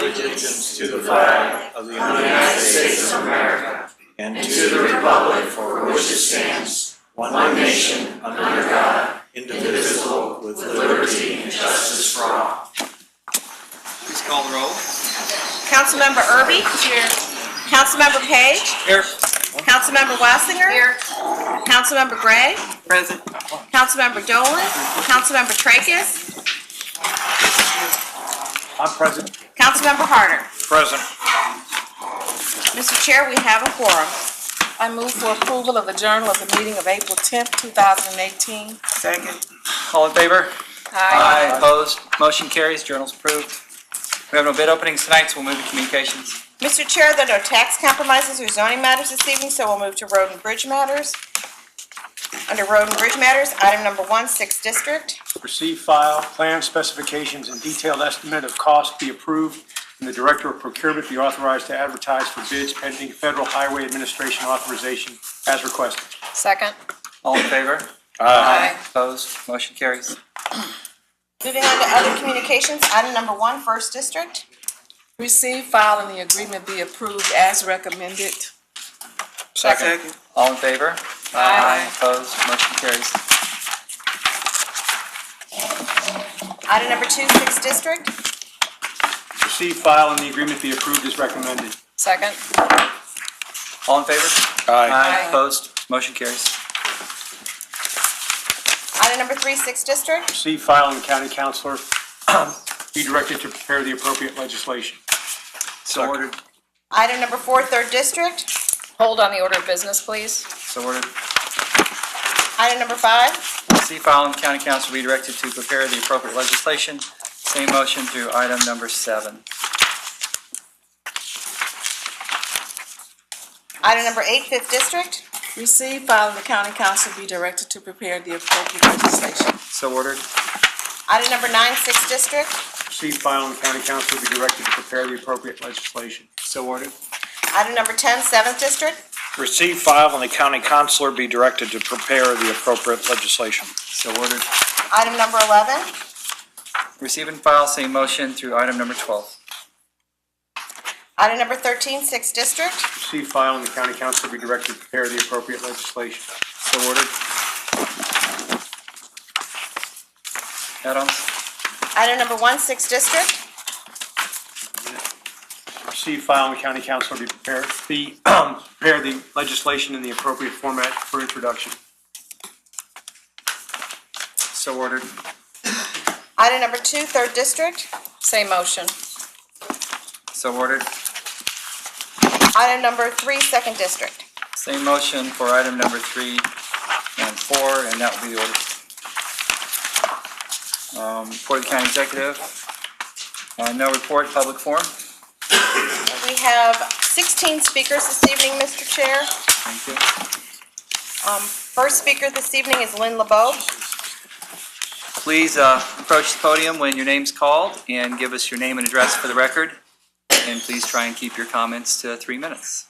allegiance to the flag of the United States of America and to the republic for which it stands, one nation, under God, indivisible, with liberty and justice for all. Please call the roll. Councilmember Erby? Here. Councilmember Page? Here. Councilmember Wassinger? Here. Councilmember Gray? Present. Councilmember Dolan? Councilmember Tracus? I'm present. Councilmember Harder? Present. Mr. Chair, we have a quorum. I move for approval of the journal of the meeting of April 10th, 2018. Second. All in favor? Aye. Opposed? Motion carries. Journal's approved. We have no bid openings tonight, so we'll move to communications. Mr. Chair, there are no tax compromises or zoning matters this evening, so we'll move to road and bridge matters. Under road and bridge matters, item number 1, 6th District. Receive, file, plan specifications and detailed estimate of cost be approved, and the Director of Procurement be authorized to advertise for bids pending Federal Highway Administration authorization as requested. Second. All in favor? Aye. Opposed? Motion carries. Moving on to other communications, item number 1, 1st District. Receive, file, and the agreement be approved as recommended. Second. All in favor? Aye. Opposed? Motion carries. Item number 2, 6th District. Receive, file, and the agreement be approved as recommended. Second. All in favor? Aye. Opposed? Motion carries. Item number 3, 6th District. Receive, file, and the County Councilor be directed to prepare the appropriate legislation. So ordered. Item number 4, 3rd District. Hold on the order of business, please. So ordered. Item number 5. Receive, file, and County Council be directed to prepare the appropriate legislation. Same motion through item number 7. Item number 8, 5th District. Receive, file, and the county council be directed to prepare the appropriate legislation. So ordered. Item number 9, 6th District. Receive, file, and the County Councilor be directed to prepare the appropriate legislation. So ordered. Item number 10, 7th District. Receive, file, and the county councilor be directed to prepare the appropriate legislation. So ordered. Item number 11. Receive and file, same motion through item number 12. Item number 13, 6th District. Receive, file, and the County Councilor be directed to prepare the appropriate legislation. So ordered. Add-ons. Item number 1, 6th District. Receive, file, and the County Councilor prepare the legislation in the appropriate format for introduction. So ordered. Item number 2, 3rd District. Same motion. So ordered. Item number 3, 2nd District. Same motion for item number 3 and 4, and that will be the order. For the county executive, no report, public forum. We have 16 speakers this evening, Mr. Chair. Thank you. First speaker this evening is Lynn LeBeau. Please approach the podium when your name's called and give us your name and address for the record. And please try and keep your comments to 3 minutes.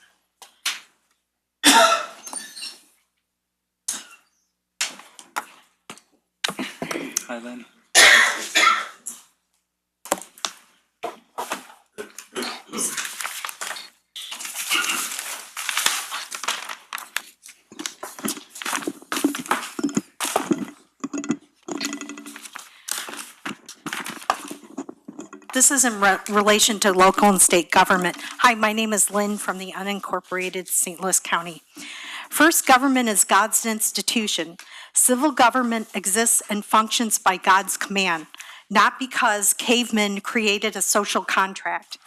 Hi, Lynn. This is in relation to local and state government. Hi, my name is Lynn from the unincorporated St. Louis County. First, government is God's institution. Civil government exists and functions by God's command, not because cavemen created a social contract.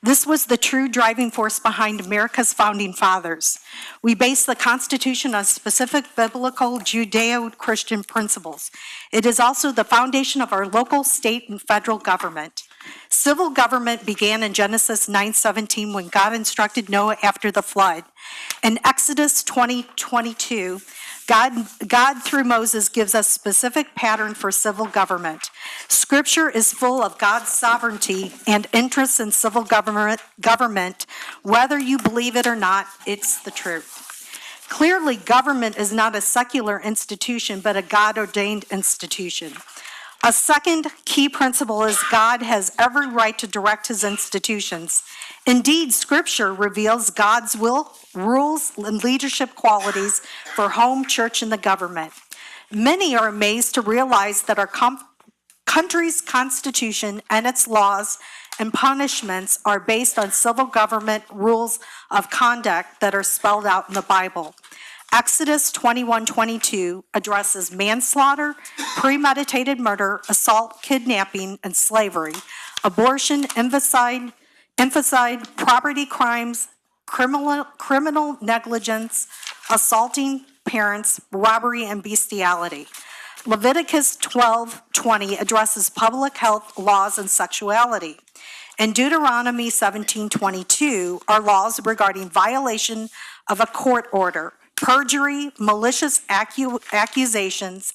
This was the true driving force behind America's founding fathers. We base the Constitution on specific biblical Judeo-Christian principles. It is also the foundation of our local, state, and federal government. Civil government began in Genesis 9:17 when God instructed Noah after the flood. In Exodus 20:22, God through Moses gives us specific pattern for civil government. Scripture is full of God's sovereignty and interest in civil government. Whether you believe it or not, it's the truth. Clearly, government is not a secular institution, but a God-ordained institution. A second key principle is God has every right to direct his institutions. Indeed, Scripture reveals God's will, rules, and leadership qualities for home, church, and the government. Many are amazed to realize that our country's constitution and its laws and punishments are based on civil government rules of conduct that are spelled out in the Bible. Exodus 21:22 addresses manslaughter, premeditated murder, assault, kidnapping, and slavery, abortion, infanticide, property crimes, criminal negligence, assaulting parents, robbery, and bestiality. Leviticus 12:20 addresses public health laws and sexuality. In Deuteronomy 17:22 are laws regarding violation of a court order, perjury, malicious accusations,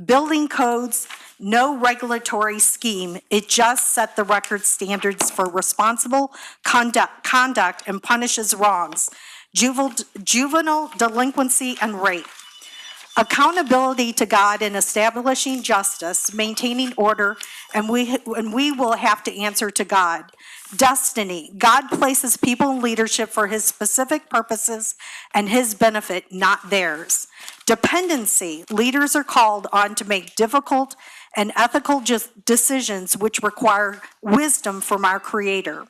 building codes, no regulatory scheme. It just set the record standards for responsible conduct and punishes wrongs, juvenile delinquency, and rape. Accountability to God in establishing justice, maintaining order, and we will have to answer to God. Destiny. God places people in leadership for his specific purposes and his benefit, not theirs. Dependency. Leaders are called on to make difficult and ethical decisions which require wisdom from our Creator.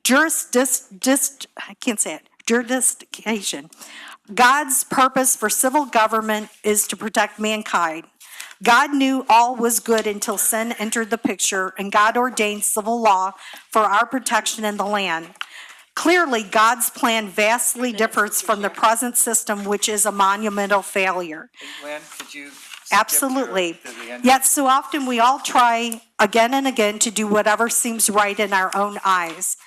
Jurisdiction. God's purpose for civil government is to protect mankind. God knew all was good until sin entered the picture, and God ordained civil law for our protection in the land. Clearly, God's plan vastly differs from the present system, which is a monumental failure. Lynn, could you? Absolutely. skip to the end? Yet so often we all try again and again to do whatever seems right in our own eyes,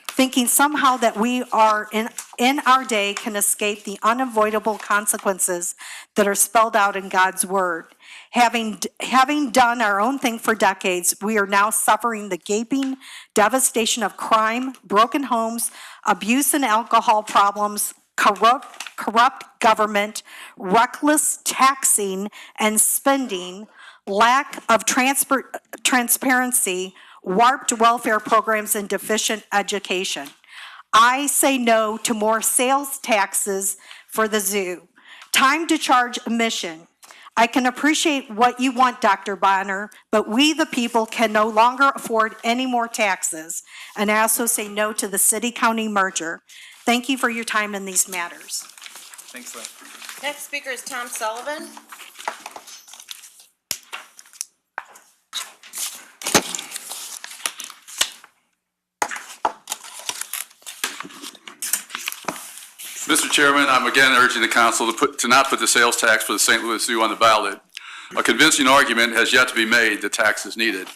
thinking somehow that we are in our day can escape the unavoidable consequences that are spelled out in God's word. Having done our own thing for decades, we are now suffering the gaping devastation of crime, broken homes, abuse and alcohol problems, corrupt government, reckless taxing and spending, lack of transparency, warped welfare programs, and deficient education. I say no to more sales taxes for the zoo. Time to charge admission. I can appreciate what you want, Dr. Bonner, but we, the people, can no longer afford any more taxes. And I also say no to the city-county merger. Thank you for your time in these matters. Thanks, Lynn. Next speaker is Tom Sullivan. Mr. Chairman, I'm again urging the council to not put the sales tax for the St. Louis Zoo on the ballot. A convincing argument has yet to be made that tax is needed.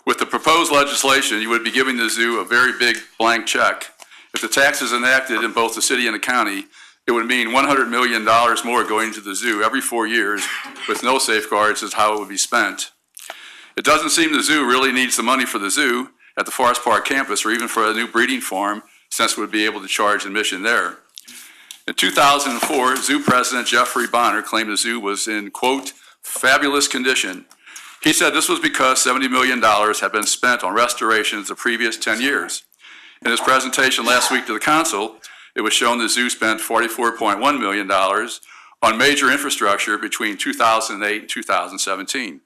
With the proposed legislation, you would be giving the zoo a very big blank check. If the tax is enacted in both the city and the county, it would mean $100 million more going to the zoo every 4 years with no safeguards as how it would be spent. It doesn't seem the zoo really needs the money for the zoo at the Forest Park campus or even for a new breeding farm, since it would be able to charge admission there. In 2004, zoo president Jeffrey Bonner claimed the zoo was in, quote, fabulous condition. He said this was because $70 million had been spent on restorations the previous 10 years. In his presentation last week to the council, it was shown the zoo spent $44.1 million on major infrastructure between 2008 and 2017.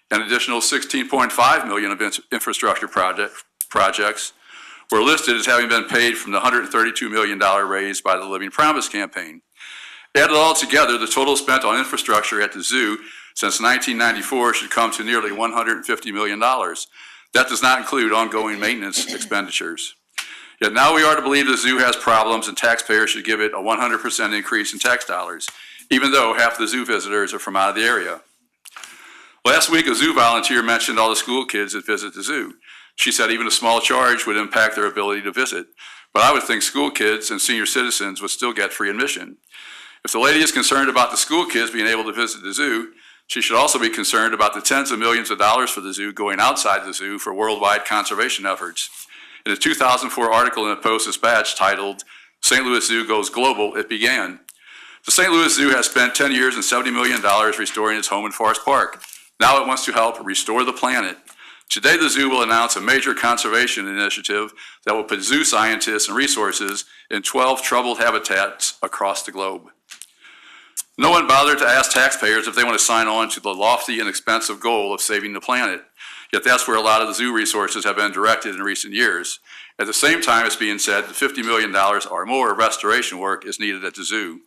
An additional $16.5 million of infrastructure projects were listed as having been paid from the $132 million raised by the Living Promise campaign. Added all together, the total spent on infrastructure at the zoo since 1994 should come to nearly $150 million. That does not include ongoing maintenance expenditures. Yet now we are to believe the zoo has problems and taxpayers should give it a 100% increase in tax dollars, even though half the zoo visitors are from out of the area. Last week, a zoo volunteer mentioned all the school kids that visit the zoo. She said even a small charge would impact their ability to visit, but I would think school kids and senior citizens would still get free admission. If the lady is concerned about the school kids being able to visit the zoo, she should also be concerned about the tens of millions of dollars for the zoo going outside the zoo for worldwide conservation efforts. In a 2004 article in the Post-Dispatch titled, St. Louis Zoo Goes Global, it began, the St. Louis Zoo has spent 10 years and $70 million restoring its home in Forest Park. Now it wants to help restore the planet. Today, the zoo will announce a major conservation initiative that will put zoo scientists and resources in 12 troubled habitats across the globe. No one bothered to ask taxpayers if they want to sign on to the lofty and expensive goal of saving the planet. Yet that's where a lot of the zoo resources have been directed in recent years. At the same time, it's being said that $50 million or more of restoration work is needed at the zoo.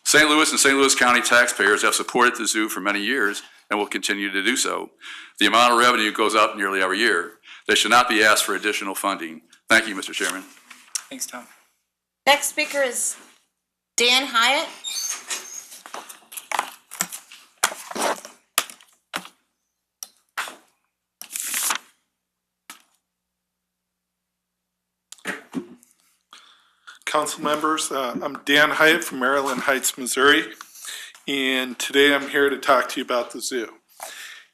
St. Louis and St. Louis County taxpayers have supported the zoo for many years and will continue to do so. The amount of revenue goes up nearly every year. They should not be asked for additional funding. Thank you, Mr. Chairman. Thanks, Tom. Next speaker is Dan Hyatt. Council members, I'm Dan Hyatt from Maryland Heights, Missouri, and today I'm here to talk to you about the zoo.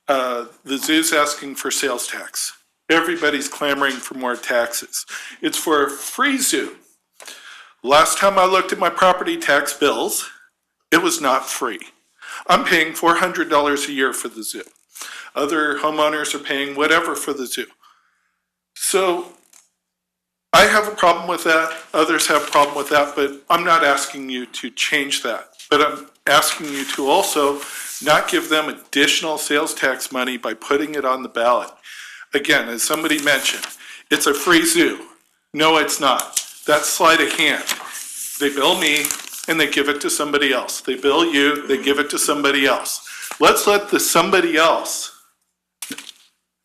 The zoo's asking for sales tax. Everybody's clamoring for more taxes. It's for a free zoo. Last time I looked at my property tax bills, it was not free. I'm paying $400 a year for the zoo. Other homeowners are paying whatever for the zoo. So I have a problem with that, others have a problem with that, but I'm not asking you to change that. But I'm asking you to also not give them additional sales tax money by putting it on the ballot. Again, as somebody mentioned, it's a free zoo. No, it's not. That's sleight of hand. They bill me and they give it to somebody else. They bill you, they give it to somebody else. Let's let the somebody else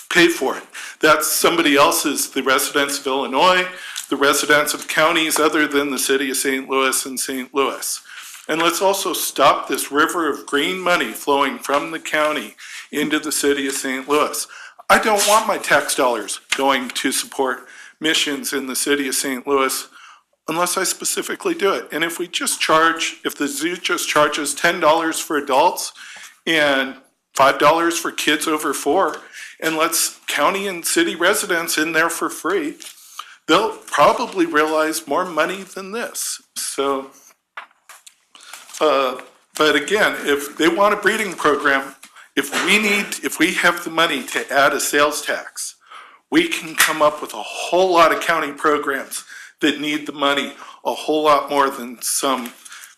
pay for it. That somebody else is the residents of Illinois, the residents of counties other than the city of St. Louis and St. Louis. And let's also stop this river of green money flowing from the county into the city of St. Louis. I don't want my tax dollars going to support missions in the city of St. Louis unless I specifically do it. And if we just charge, if the zoo just charges $10 for adults and $5 for kids over 4, and lets county and city residents in there for free, they'll probably realize more money than this. So, but again, if they want a breeding program, if we have the money to add a sales tax, we can come up with a whole lot of county programs that need the money a whole lot more than some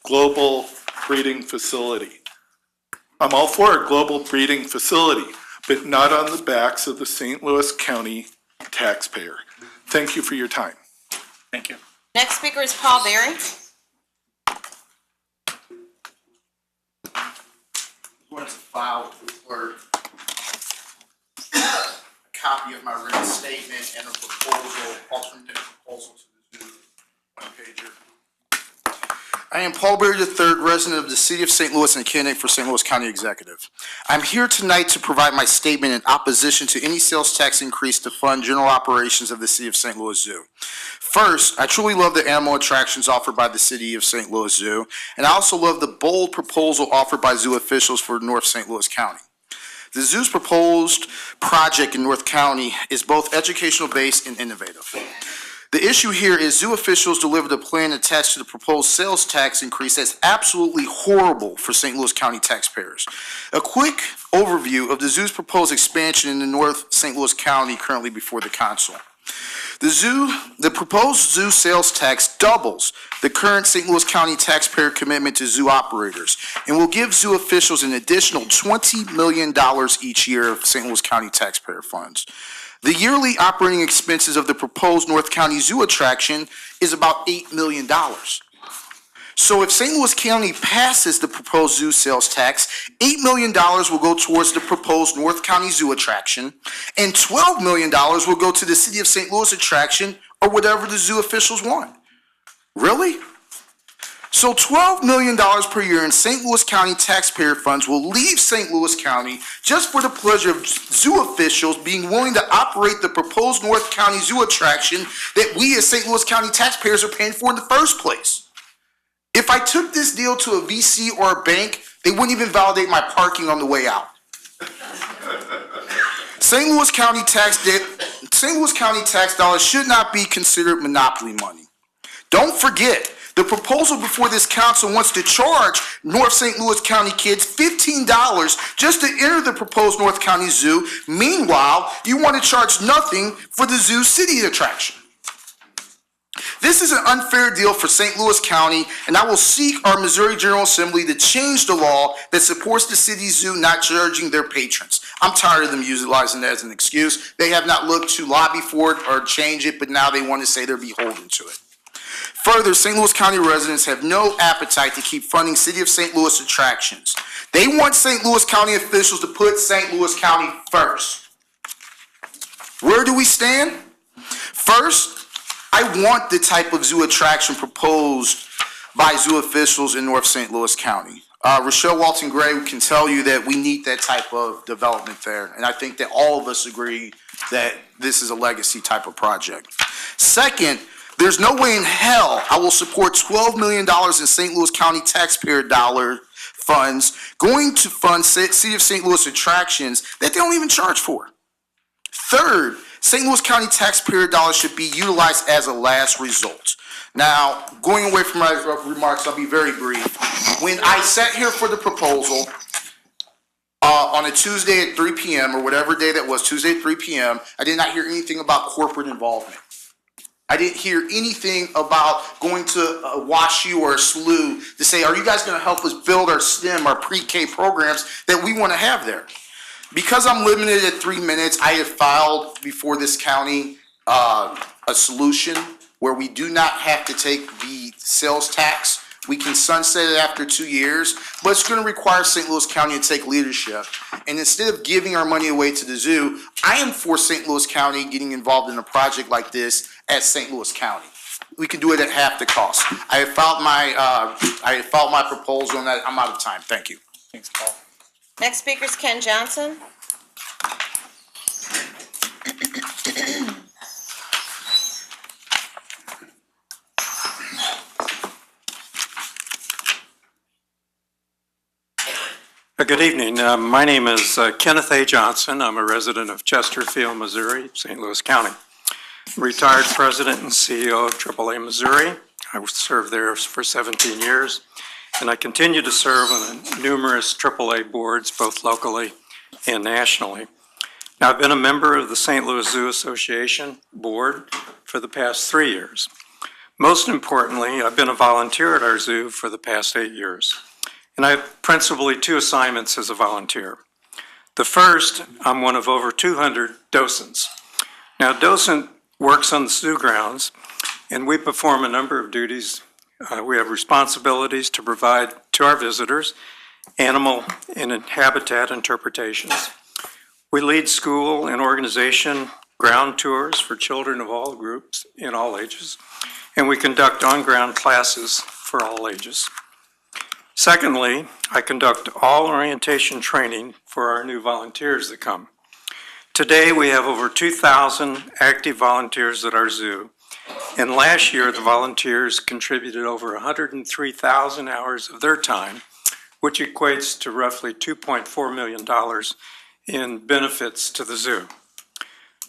global breeding facility. I'm all for a global breeding facility, but not on the backs of the St. Louis County taxpayer. Thank you for your time. Thank you. Next speaker is Paul Berry. Want to file with the clerk a copy of my written statement and a proposal, alternate proposal to the zoo, one-pager. I am Paul Berry III, resident of the city of St. Louis and a candidate for St. Louis County Executive. I'm here tonight to provide my statement in opposition to any sales tax increase to fund general operations of the city of St. Louis Zoo. First, I truly love the animal attractions offered by the city of St. Louis Zoo, and I also love the bold proposal offered by zoo officials for North St. Louis County. The zoo's proposed project in North County is both educational based and innovative. The issue here is zoo officials delivered a plan attached to the proposed sales tax increase that's absolutely horrible for St. Louis County taxpayers. A quick overview of the zoo's proposed expansion in the North St. Louis County currently before the council. The proposed zoo sales tax doubles the current St. Louis County taxpayer commitment to zoo operators and will give zoo officials an additional $20 million each year of St. Louis County taxpayer funds. The yearly operating expenses of the proposed North County Zoo attraction is about $8 million. So if St. Louis County passes the proposed zoo sales tax, $8 million will go towards the proposed North County Zoo attraction, and $12 million will go to the City of St. Louis attraction or whatever the zoo officials want. Really? So $12 million per year in St. Louis County taxpayer funds will leave St. Louis County just for the pleasure of zoo officials being willing to operate the proposed North County Zoo attraction that we as St. Louis County taxpayers are paying for in the first place. If I took this deal to a VC or a bank, they wouldn't even validate my parking on the way out. St. Louis County tax dollars should not be considered monopoly money. Don't forget The proposal before this council wants to charge North St. Louis County kids $15 just to enter the proposed North County Zoo. Meanwhile, you want to charge nothing for the Zoo City attraction. This is an unfair deal for St. Louis County, and I will seek our Missouri General Assembly to change the law that supports the city zoo not charging their patrons. I'm tired of them utilizing that as an excuse. They have not looked to lobby for it or change it, but now they want to say they're beholden to it. Further, St. Louis County residents have no appetite to keep funding City of St. Louis attractions. They want St. Louis County officials to put St. Louis County first. Where do we stand? First, I want the type of zoo attraction proposed by zoo officials in North St. Louis County. Rochelle Walton Gray can tell you that we need that type of development there, and I think that all of us agree that this is a legacy type of project. Second, there's no way in hell I will support $12 million in St. Louis County taxpayer dollar funds going to fund City of St. Louis attractions that they don't even charge for. Third, St. Louis County taxpayer dollars should be utilized as a last result. Now, going away from my remarks, I'll be very brief. When I sat here for the proposal on a Tuesday at 3 p.m. or whatever day that was, Tuesday at 3 p.m., I did not hear anything about corporate involvement. I didn't hear anything about going to WashU or a SLU to say, are you guys going to help us build our STEM, our pre-K programs that we want to have there? Because I'm limited at 3 minutes, I have filed before this county a solution where we do not have to take the sales tax. We can sunset it after 2 years, but it's going to require St. Louis County to take leadership. And instead of giving our money away to the zoo, I am for St. Louis County getting involved in a project like this at St. Louis County. We can do it at half the cost. I have filed my proposal, and I'm out of time. Thank you. Thanks, Paul. Next speaker is Ken Johnson. Good evening. My name is Kenneth A. Johnson. I'm a resident of Chesterfield, Missouri, St. Louis County. I'm retired president and CEO of AAA Missouri. I served there for 17 years, and I continue to serve on numerous AAA boards, both locally and nationally. Now, I've been a member of the St. Louis Zoo Association board for the past 3 years. Most importantly, I've been a volunteer at our zoo for the past 8 years. And I have principally 2 assignments as a volunteer. The first, I'm one of over 200 docents. Now, docent works on the zoo grounds, and we perform a number of duties. We have responsibilities to provide to our visitors animal and habitat interpretations. We lead school and organization ground tours for children of all groups in all ages, and we conduct on-ground classes for all ages. Secondly, I conduct all orientation training for our new volunteers that come. Today, we have over 2,000 active volunteers at our zoo, and last year, the volunteers contributed over 103,000 hours of their time, which equates to roughly $2.4 million in benefits to the zoo.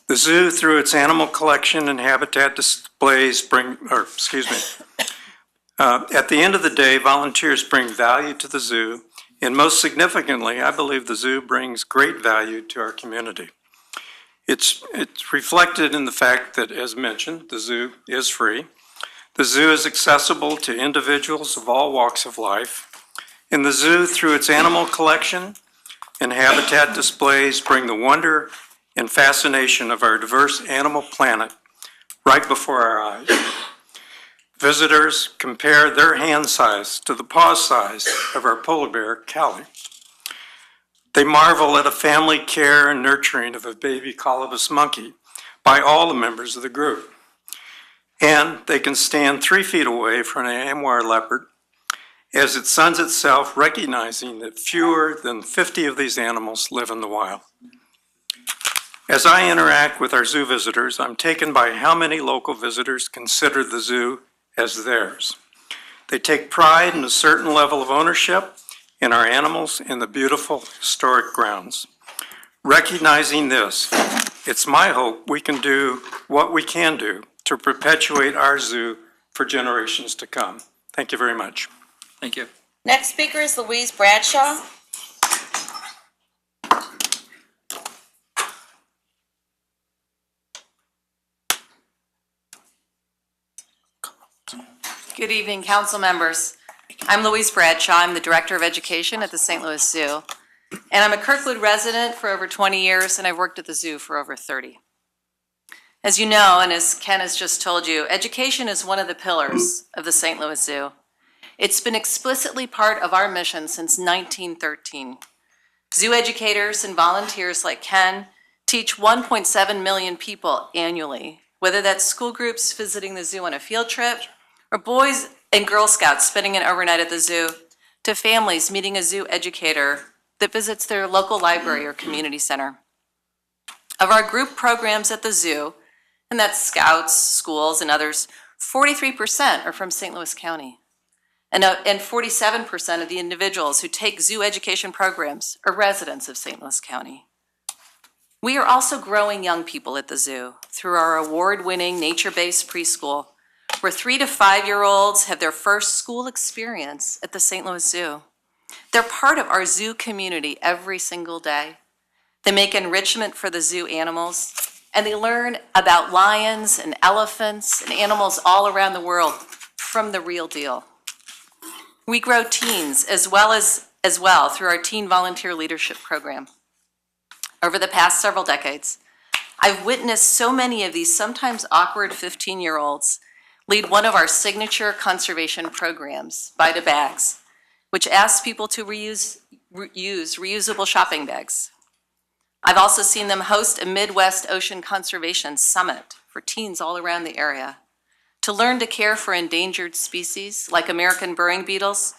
The zoo, through its animal collection and habitat displays, at the end of the day, volunteers bring value to the zoo, and most significantly, I believe the zoo brings great value to our community. It's reflected in the fact that, as mentioned, the zoo is free. The zoo is accessible to individuals of all walks of life. And the zoo, through its animal collection and habitat displays, bring the wonder and fascination of our diverse animal planet right before our eyes. Visitors compare their hand size to the paw size of our polar bear, Callie. They marvel at a family care and nurturing of a baby colobus monkey by all the members of the group. And they can stand 3 feet away from an Amwar leopard as it suns itself, recognizing that fewer than 50 of these animals live in the wild. As I interact with our zoo visitors, I'm taken by how many local visitors consider the zoo as theirs. They take pride in a certain level of ownership in our animals and the beautiful historic grounds. Recognizing this, it's my hope we can do what we can do to perpetuate our zoo for generations to come. Thank you very much. Thank you. Next speaker is Louise Bradshaw. Good evening, council members. I'm Louise Bradshaw. I'm the Director of Education at the St. Louis Zoo. And I'm a Kirkwood resident for over 20 years, and I've worked at the zoo for over 30. As you know, and as Ken has just told you, education is one of the pillars of the St. Louis Zoo. It's been explicitly part of our mission since 1913. Zoo educators and volunteers like Ken teach 1.7 million people annually, whether that's school groups visiting the zoo on a field trip, or Boys and Girl Scouts spending an overnight at the zoo, to families meeting a zoo educator that visits their local library or community center. Of our group programs at the zoo, and that's scouts, schools, and others, 43% are from St. Louis County. And 47% of the individuals who take zoo education programs are residents of St. Louis County. We are also growing young people at the zoo through our award-winning nature-based preschool, where 3 to 5-year-olds have their first school experience at the St. Louis Zoo. They're part of our zoo community every single day. They make enrichment for the zoo animals, and they learn about lions and elephants and animals all around the world from the real deal. We grow teens as well through our Teen Volunteer Leadership Program. Over the past several decades, I've witnessed so many of these sometimes awkward 15-year-olds lead one of our signature conservation programs, Bite of Bags, which asks people to use reusable shopping bags. I've also seen them host a Midwest Ocean Conservation Summit for teens all around the area to learn to care for endangered species like American burying beetles,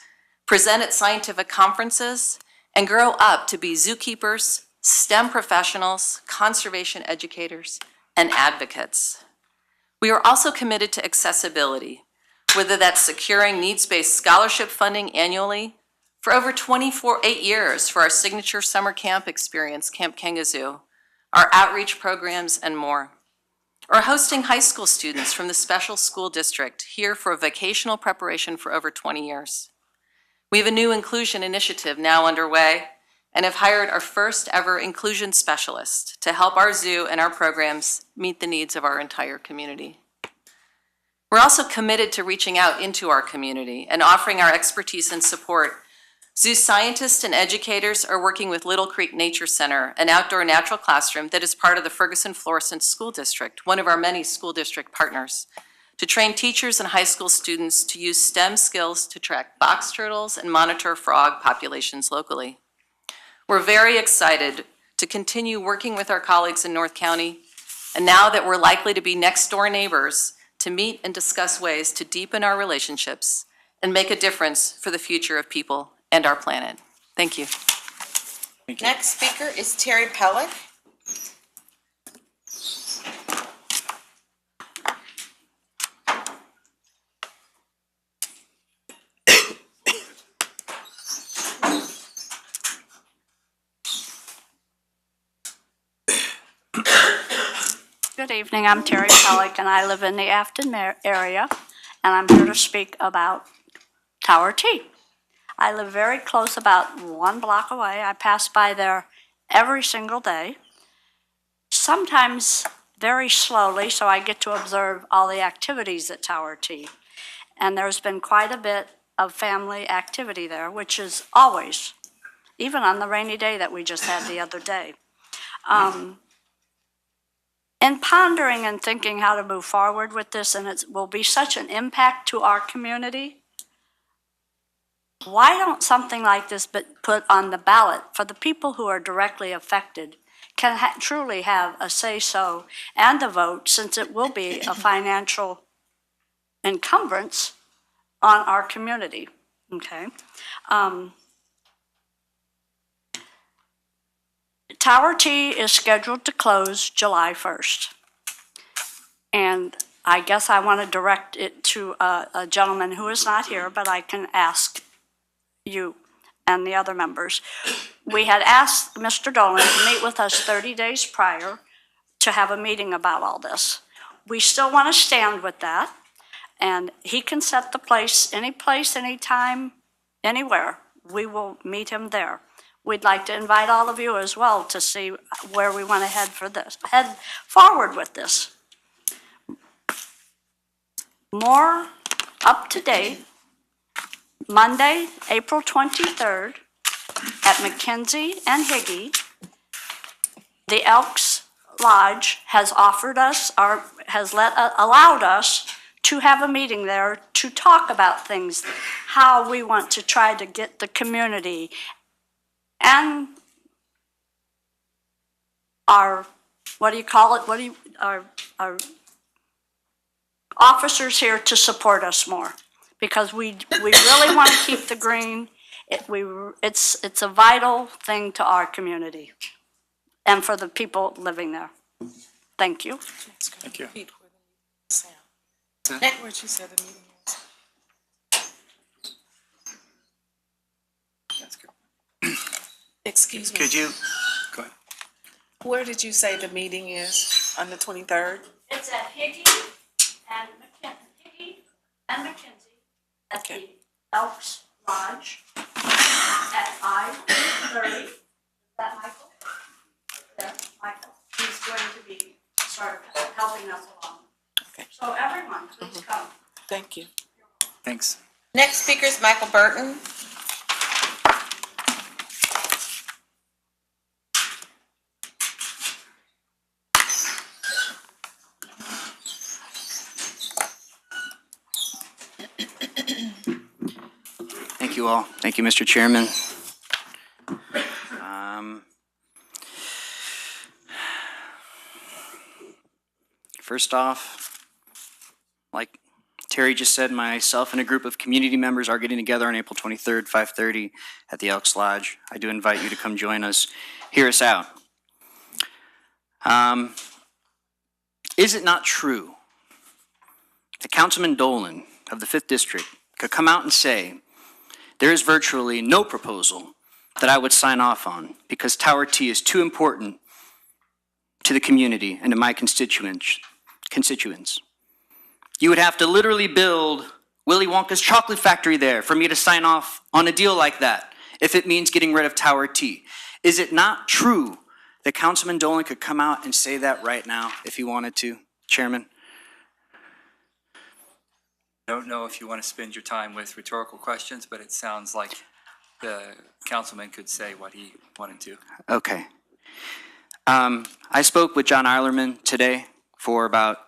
present at scientific conferences, and grow up to be zookeepers, STEM professionals, conservation educators, and advocates. We are also committed to accessibility, whether that's securing needs-based scholarship funding annually for over 8 years for our signature summer camp experience, Camp Kankazoo, our outreach programs, and more. Or hosting high school students from the special school district here for a vocational preparation for over 20 years. We have a new inclusion initiative now underway and have hired our first ever inclusion specialist to help our zoo and our programs meet the needs of our entire community. We're also committed to reaching out into our community and offering our expertise and support. Zoo scientists and educators are working with Little Creek Nature Center, an outdoor natural classroom that is part of the Ferguson-Florissant School District, one of our many school district partners, to train teachers and high school students to use STEM skills to track box turtles and monitor frog populations locally. We're very excited to continue working with our colleagues in North County, and now that we're likely to be next door neighbors, to meet and discuss ways to deepen our relationships and make a difference for the future of people and our planet. Thank you. Thank you. Next speaker is Terry Pellick. Good evening, I'm Terry Pellick, and I live in the Afton area, and I'm here to speak about Tower T. I live very close, about 1 block away. I pass by there every single day, sometimes very slowly, so I get to observe all the activities at Tower T. And there's been quite a bit of family activity there, which is always, even on the rainy day that we just had the other day. In pondering and thinking how to move forward with this, and it will be such an impact to our community, why don't something like this be put on the ballot for the people who are directly affected can truly have a say-so and a vote, since it will be a financial encumbrance on our community, okay? Tower T is scheduled to close July 1st. And I guess I want to direct it to a gentleman who is not here, but I can ask you and the other members. We had asked Mr. Dolan to meet with us 30 days prior to have a meeting about all this. We still want to stand with that. And he can set the place, anytime, anywhere. We will meet him there. We'd like to invite all of you as well to see where we want to head forward with this. More up to date, Monday, April 23rd, at McKenzie and Higgey, the Elks Lodge has offered us, or has allowed us to have a meeting there to talk about things, how we want to try to get the community and our, our officers here to support us more, because we really want to keep the green. It's a vital thing to our community and for the people living there. Thank you. Thank you. Where you said the meeting is. That's good. Excuse me. Could you, go ahead. Where did you say the meeting is on the 23rd? It's at Higgey and McKenzie at the Elks Lodge at 5:30. Is that Michael? Yeah, Michael. He's going to be helping us along. Okay. So everyone, please come. Thank you. Thanks. Next speaker is Michael Burton. Thank you all. Thank you, Mr. Chairman. First off, like Terry just said, myself and a group of community members are getting together on April 23rd, 5:30 at the Elks Lodge. I do invite you to come join us, hear us out. Is it not true that Councilman Dolan of the 5th District could come out and say, there is virtually no proposal that I would sign off on because Tower T is too important to the community and to my constituents? You would have to literally build Willy Wonka's chocolate factory there for me to sign off on a deal like that if it means getting rid of Tower T. Is it not true that Councilman Dolan could come out and say that right now if he wanted to, Chairman? I don't know if you want to spend your time with rhetorical questions, but it sounds like the councilman could say what he wanted to. Okay. I spoke with John Eilerman today for about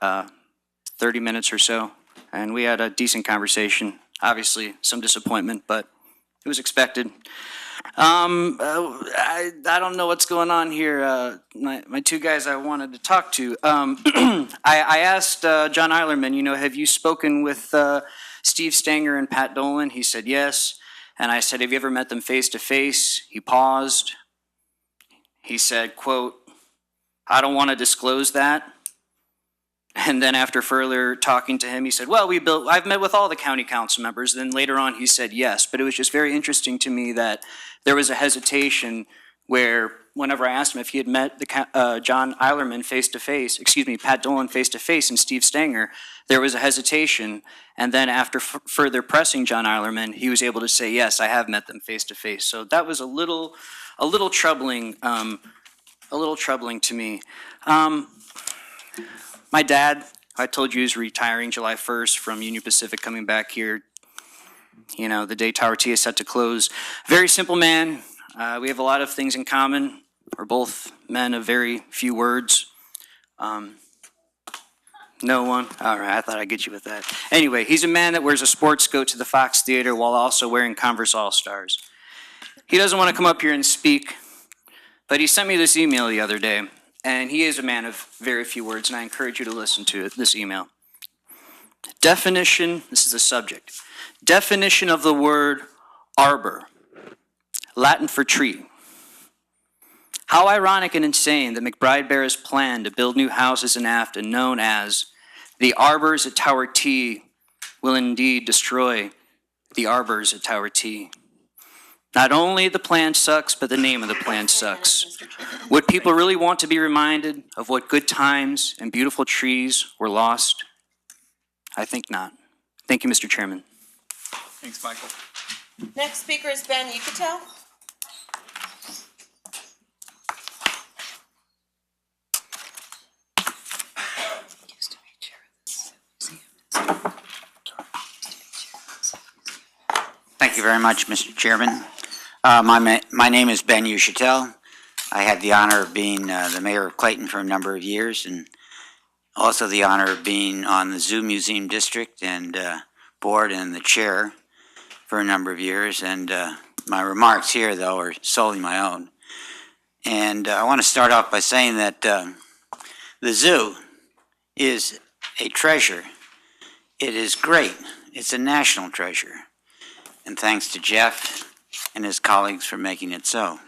30 minutes or so, and we had a decent conversation. Obviously, some disappointment, but it was expected. I don't know what's going on here. My two guys I wanted to talk to. I asked John Eilerman, have you spoken with Steve Stenger and Pat Dolan? He said yes. And I said, have you ever met them face to face? He paused. He said, quote, I don't want to disclose that. And then after further talking to him, he said, well, I've met with all the county council members. Then later on, he said yes. But it was just very interesting to me that there was a hesitation where whenever I asked him if he had met John Eilerman face-to-face, Pat Dolan face-to-face and Steve Stenger, there was a hesitation. And then after further pressing John Eilerman, he was able to say, yes, I have met them face-to-face. So that was a little troubling to me. My dad, I told you, is retiring July 1st from Union Pacific, coming back here, the day Tower T is set to close. Very simple man. We have a lot of things in common. We're both men of very few words. No one? All right, I thought I'd get you with that. Anyway, he's a man that wears a sports coat to the Fox Theater while also wearing Converse All-Stars. He doesn't want to come up here and speak, but he sent me this email the other day. And he is a man of very few words, and I encourage you to listen to this email. Definition, this is the subject. Definition of the word arbor, Latin for tree. How ironic and insane that McBride Bear's plan to build new houses in Afton, known as the arbors at Tower T, will indeed destroy the arbors at Tower T. Not only the plan sucks, but the name of the plan sucks. Would people really want to be reminded of what good times and beautiful trees were lost? I think not. Thank you, Mr. Chairman. Thanks, Michael. Next speaker is Ben Ukatel. Thank you very much, Mr. Chairman. My name is Ben Uchatel. I had the honor of being the mayor of Clayton for a number of years, and also the honor of being on the Zoo Museum District and board and the chair for a number of years. And my remarks here, though, are solely my own. And I want to start off by saying that the zoo is a treasure. It is great. It's a national treasure. And thanks to Jeff and his colleagues for making it so.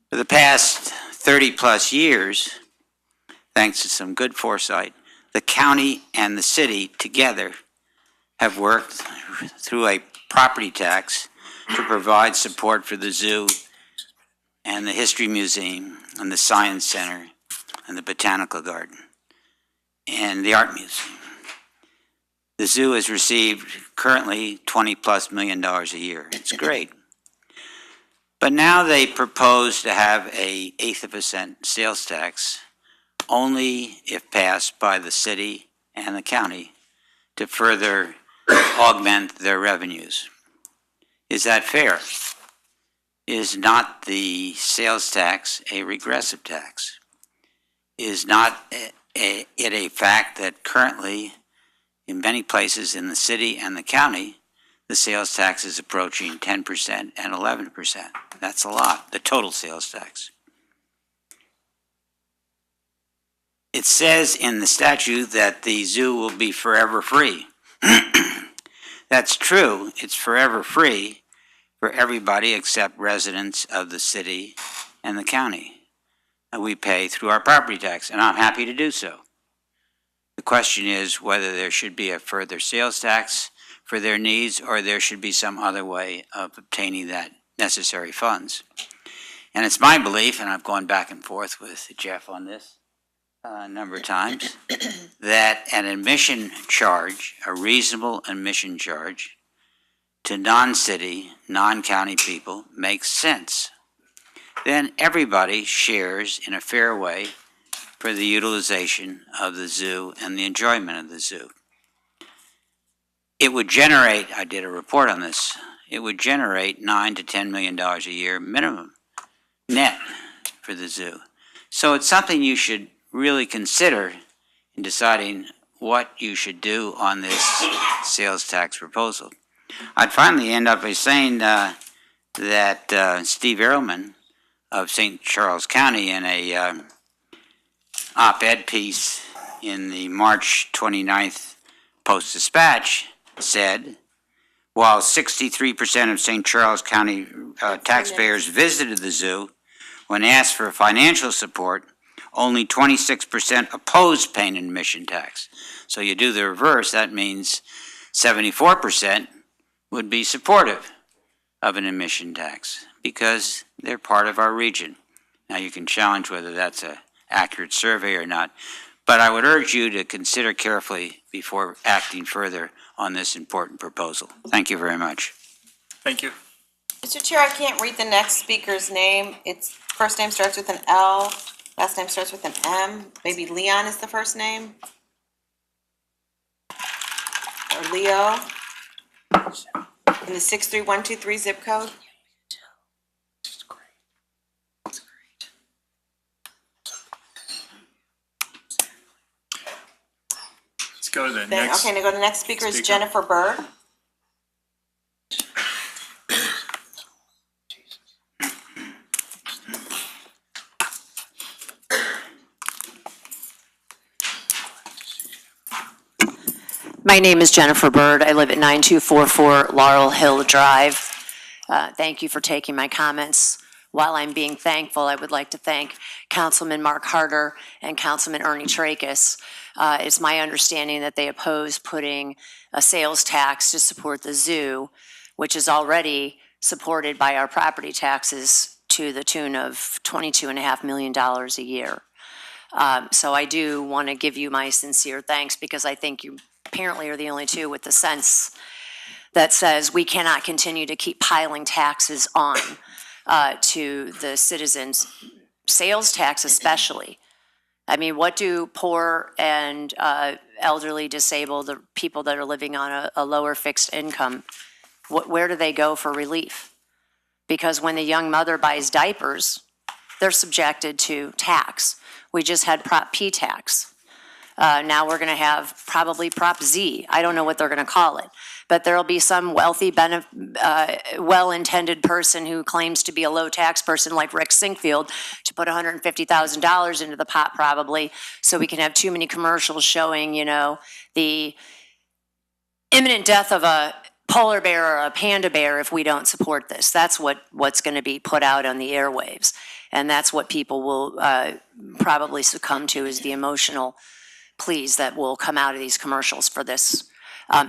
For the past 30-plus years, thanks to some good foresight, the county and the city together have worked through a property tax to provide support for the zoo and the History Museum and the Science Center and the Botanical Garden and the Art Museum. The zoo has received currently $20+ million a year. It's great. But now they propose to have a 1/8% sales tax only if passed by the city and the county to further augment their revenues. Is that fair? Is not the sales tax a regressive tax? Is not it a fact that currently in many places in the city and the county, the sales tax is approaching 10% and 11%. That's a lot, the total sales tax. It says in the statute that the zoo will be forever free. That's true, it's forever free for everybody except residents of the city and the county. And we pay through our property tax, and I'm happy to do so. The question is whether there should be a further sales tax for their needs or there should be some other way of obtaining that necessary funds. And it's my belief, and I've gone back and forth with Jeff on this a number of times, that an admission charge, a reasonable admission charge to non-city, non-county people makes sense. Then everybody shares in a fair way for the utilization of the zoo and the enjoyment of the zoo. It would generate, I did a report on this, it would generate $9 to $10 million a year minimum net for the zoo. So it's something you should really consider in deciding what you should do on this sales tax proposal. I'd finally end up by saying that Steve Ehrlichman of St. Charles County in a op-ed piece in the March 29th Post-Dispatch said, while 63% of St. Charles County taxpayers visited the zoo, when asked for financial support, only 26% opposed paying an admission tax. So you do the reverse, that means 74% would be supportive of an admission tax because they're part of our region. Now you can challenge whether that's an accurate survey or not, but I would urge you to consider carefully before acting further on this important proposal. Thank you very much. Thank you. Mr. Chair, I can't read the next speaker's name. Its first name starts with an L, last name starts with an M. Maybe Leon is the first name? Or Leo? In the 63123 zip code? Let's go to the next. Okay, now go to the next speaker is Jennifer Bird. My name is Jennifer Bird. I live at 9244 Laurel Hill Drive. Thank you for taking my comments. While I'm being thankful, I would like to thank Councilman Mark Harder and Councilman Ernie Trachis. It's my understanding that they oppose putting a sales tax to support the zoo, which is already supported by our property taxes to the tune of $22.5 million a year. So I do want to give you my sincere thanks because I think you apparently are the only two with the sense that says we cannot continue to keep piling taxes on to the citizens, sales tax especially. I mean, what do poor and elderly, disabled, the people that are living on a lower fixed income, where do they go for relief? Because when the young mother buys diapers, they're subjected to tax. We just had Prop P tax. Now we're going to have probably Prop Z. I don't know what they're going to call it. But there'll be some wealthy, well-intended person who claims to be a low-tax person like Rick Sinkfield to put $150,000 into the pot probably so we can have too many commercials showing, you know, the imminent death of a polar bear or a panda bear if we don't support this. That's what's going to be put out on the airwaves. And that's what people will probably succumb to is the emotional pleas that will come out of these commercials for this.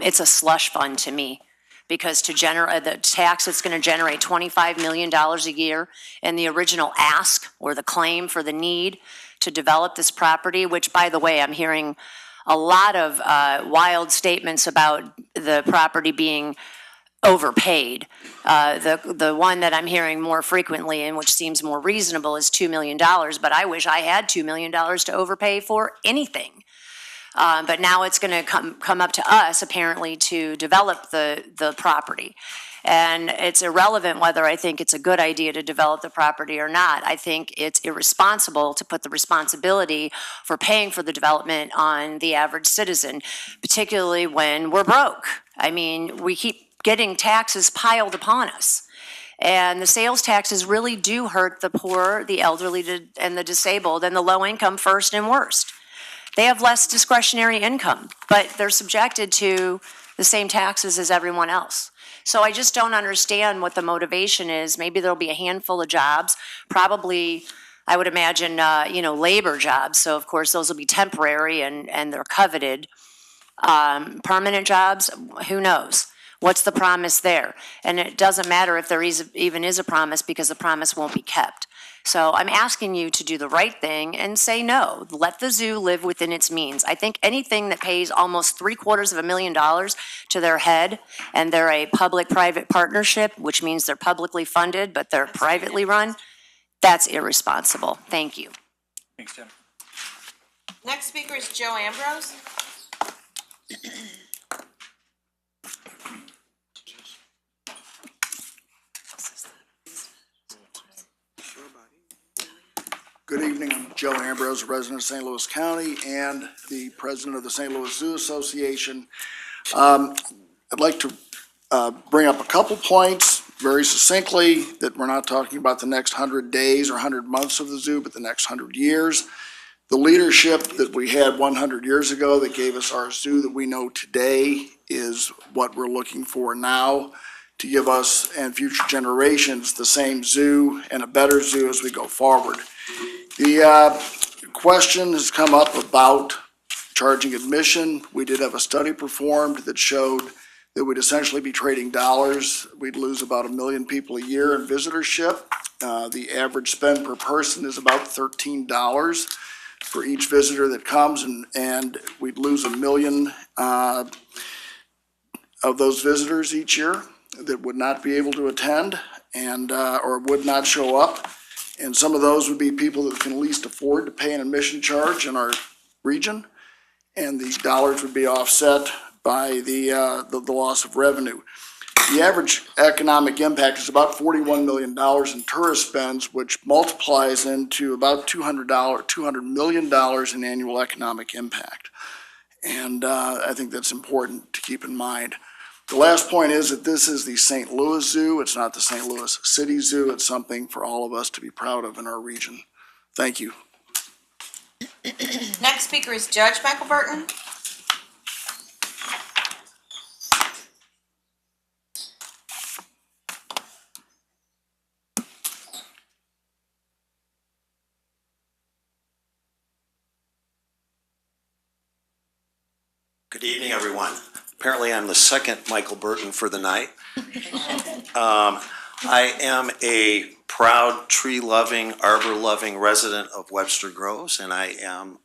It's a slush fund to me because to generate the tax that's going to generate $25 million a year and the original ask or the claim for the need to develop this property, which by the way, I'm hearing a lot of wild statements about the property being overpaid. The one that I'm hearing more frequently and which seems more reasonable is $2 million, but I wish I had $2 million to overpay for anything. But now it's going to come up to us apparently to develop the property. And it's irrelevant whether I think it's a good idea to develop the property or not. I think it's irresponsible to put the responsibility for paying for the development on the average citizen, particularly when we're broke. I mean, we keep getting taxes piled upon us. And the sales taxes really do hurt the poor, the elderly, and the disabled, and the low income first and worst. They have less discretionary income, but they're subjected to the same taxes as everyone else. So I just don't understand what the motivation is. Maybe there'll be a handful of jobs, probably, I would imagine, labor jobs. So of course, those will be temporary and they're coveted. Permanent jobs, who knows? What's the promise there? And it doesn't matter if there even is a promise because the promise won't be kept. So I'm asking you to do the right thing and say no. Let the zoo live within its means. I think anything that pays almost $750,000 to their head and they're a public-private partnership, which means they're publicly funded but they're privately run, that's irresponsible. Thank you. Thanks, Jennifer. Next speaker is Joe Ambrose. Good evening, I'm Joe Ambrose, a resident of St. Louis County and the president of the St. Louis Zoo Association. I'd like to bring up a couple points very succinctly that we're not talking about the next 100 days or 100 months of the zoo, but the next 100 years. The leadership that we had 100 years ago that gave us our zoo that we know today is what we're looking for now to give us and future generations the same zoo and a better zoo as we go forward. The question has come up about charging admission. We did have a study performed that showed that we'd essentially be trading dollars. We'd lose about 1 million people a year in visitorship. The average spend per person is about $13 for each visitor that comes, and we'd lose 1 million of those visitors each year that would not be able to attend and or would not show up. And some of those would be people that can least afford to pay an admission charge in our region, and these dollars would be offset by the loss of revenue. The average economic impact is about $41 million in tourist spends, which multiplies into about $200 million in annual economic impact. And I think that's important to keep in mind. The last point is that this is the St. Louis Zoo. It's not the St. Louis City Zoo. It's something for all of us to be proud of in our region. Thank you. Next speaker is Judge Michael Burton. Good evening, everyone. Apparently, I'm the second Michael Burton for the night. I am a proud tree-loving, arbor-loving resident of Webster Groves, and I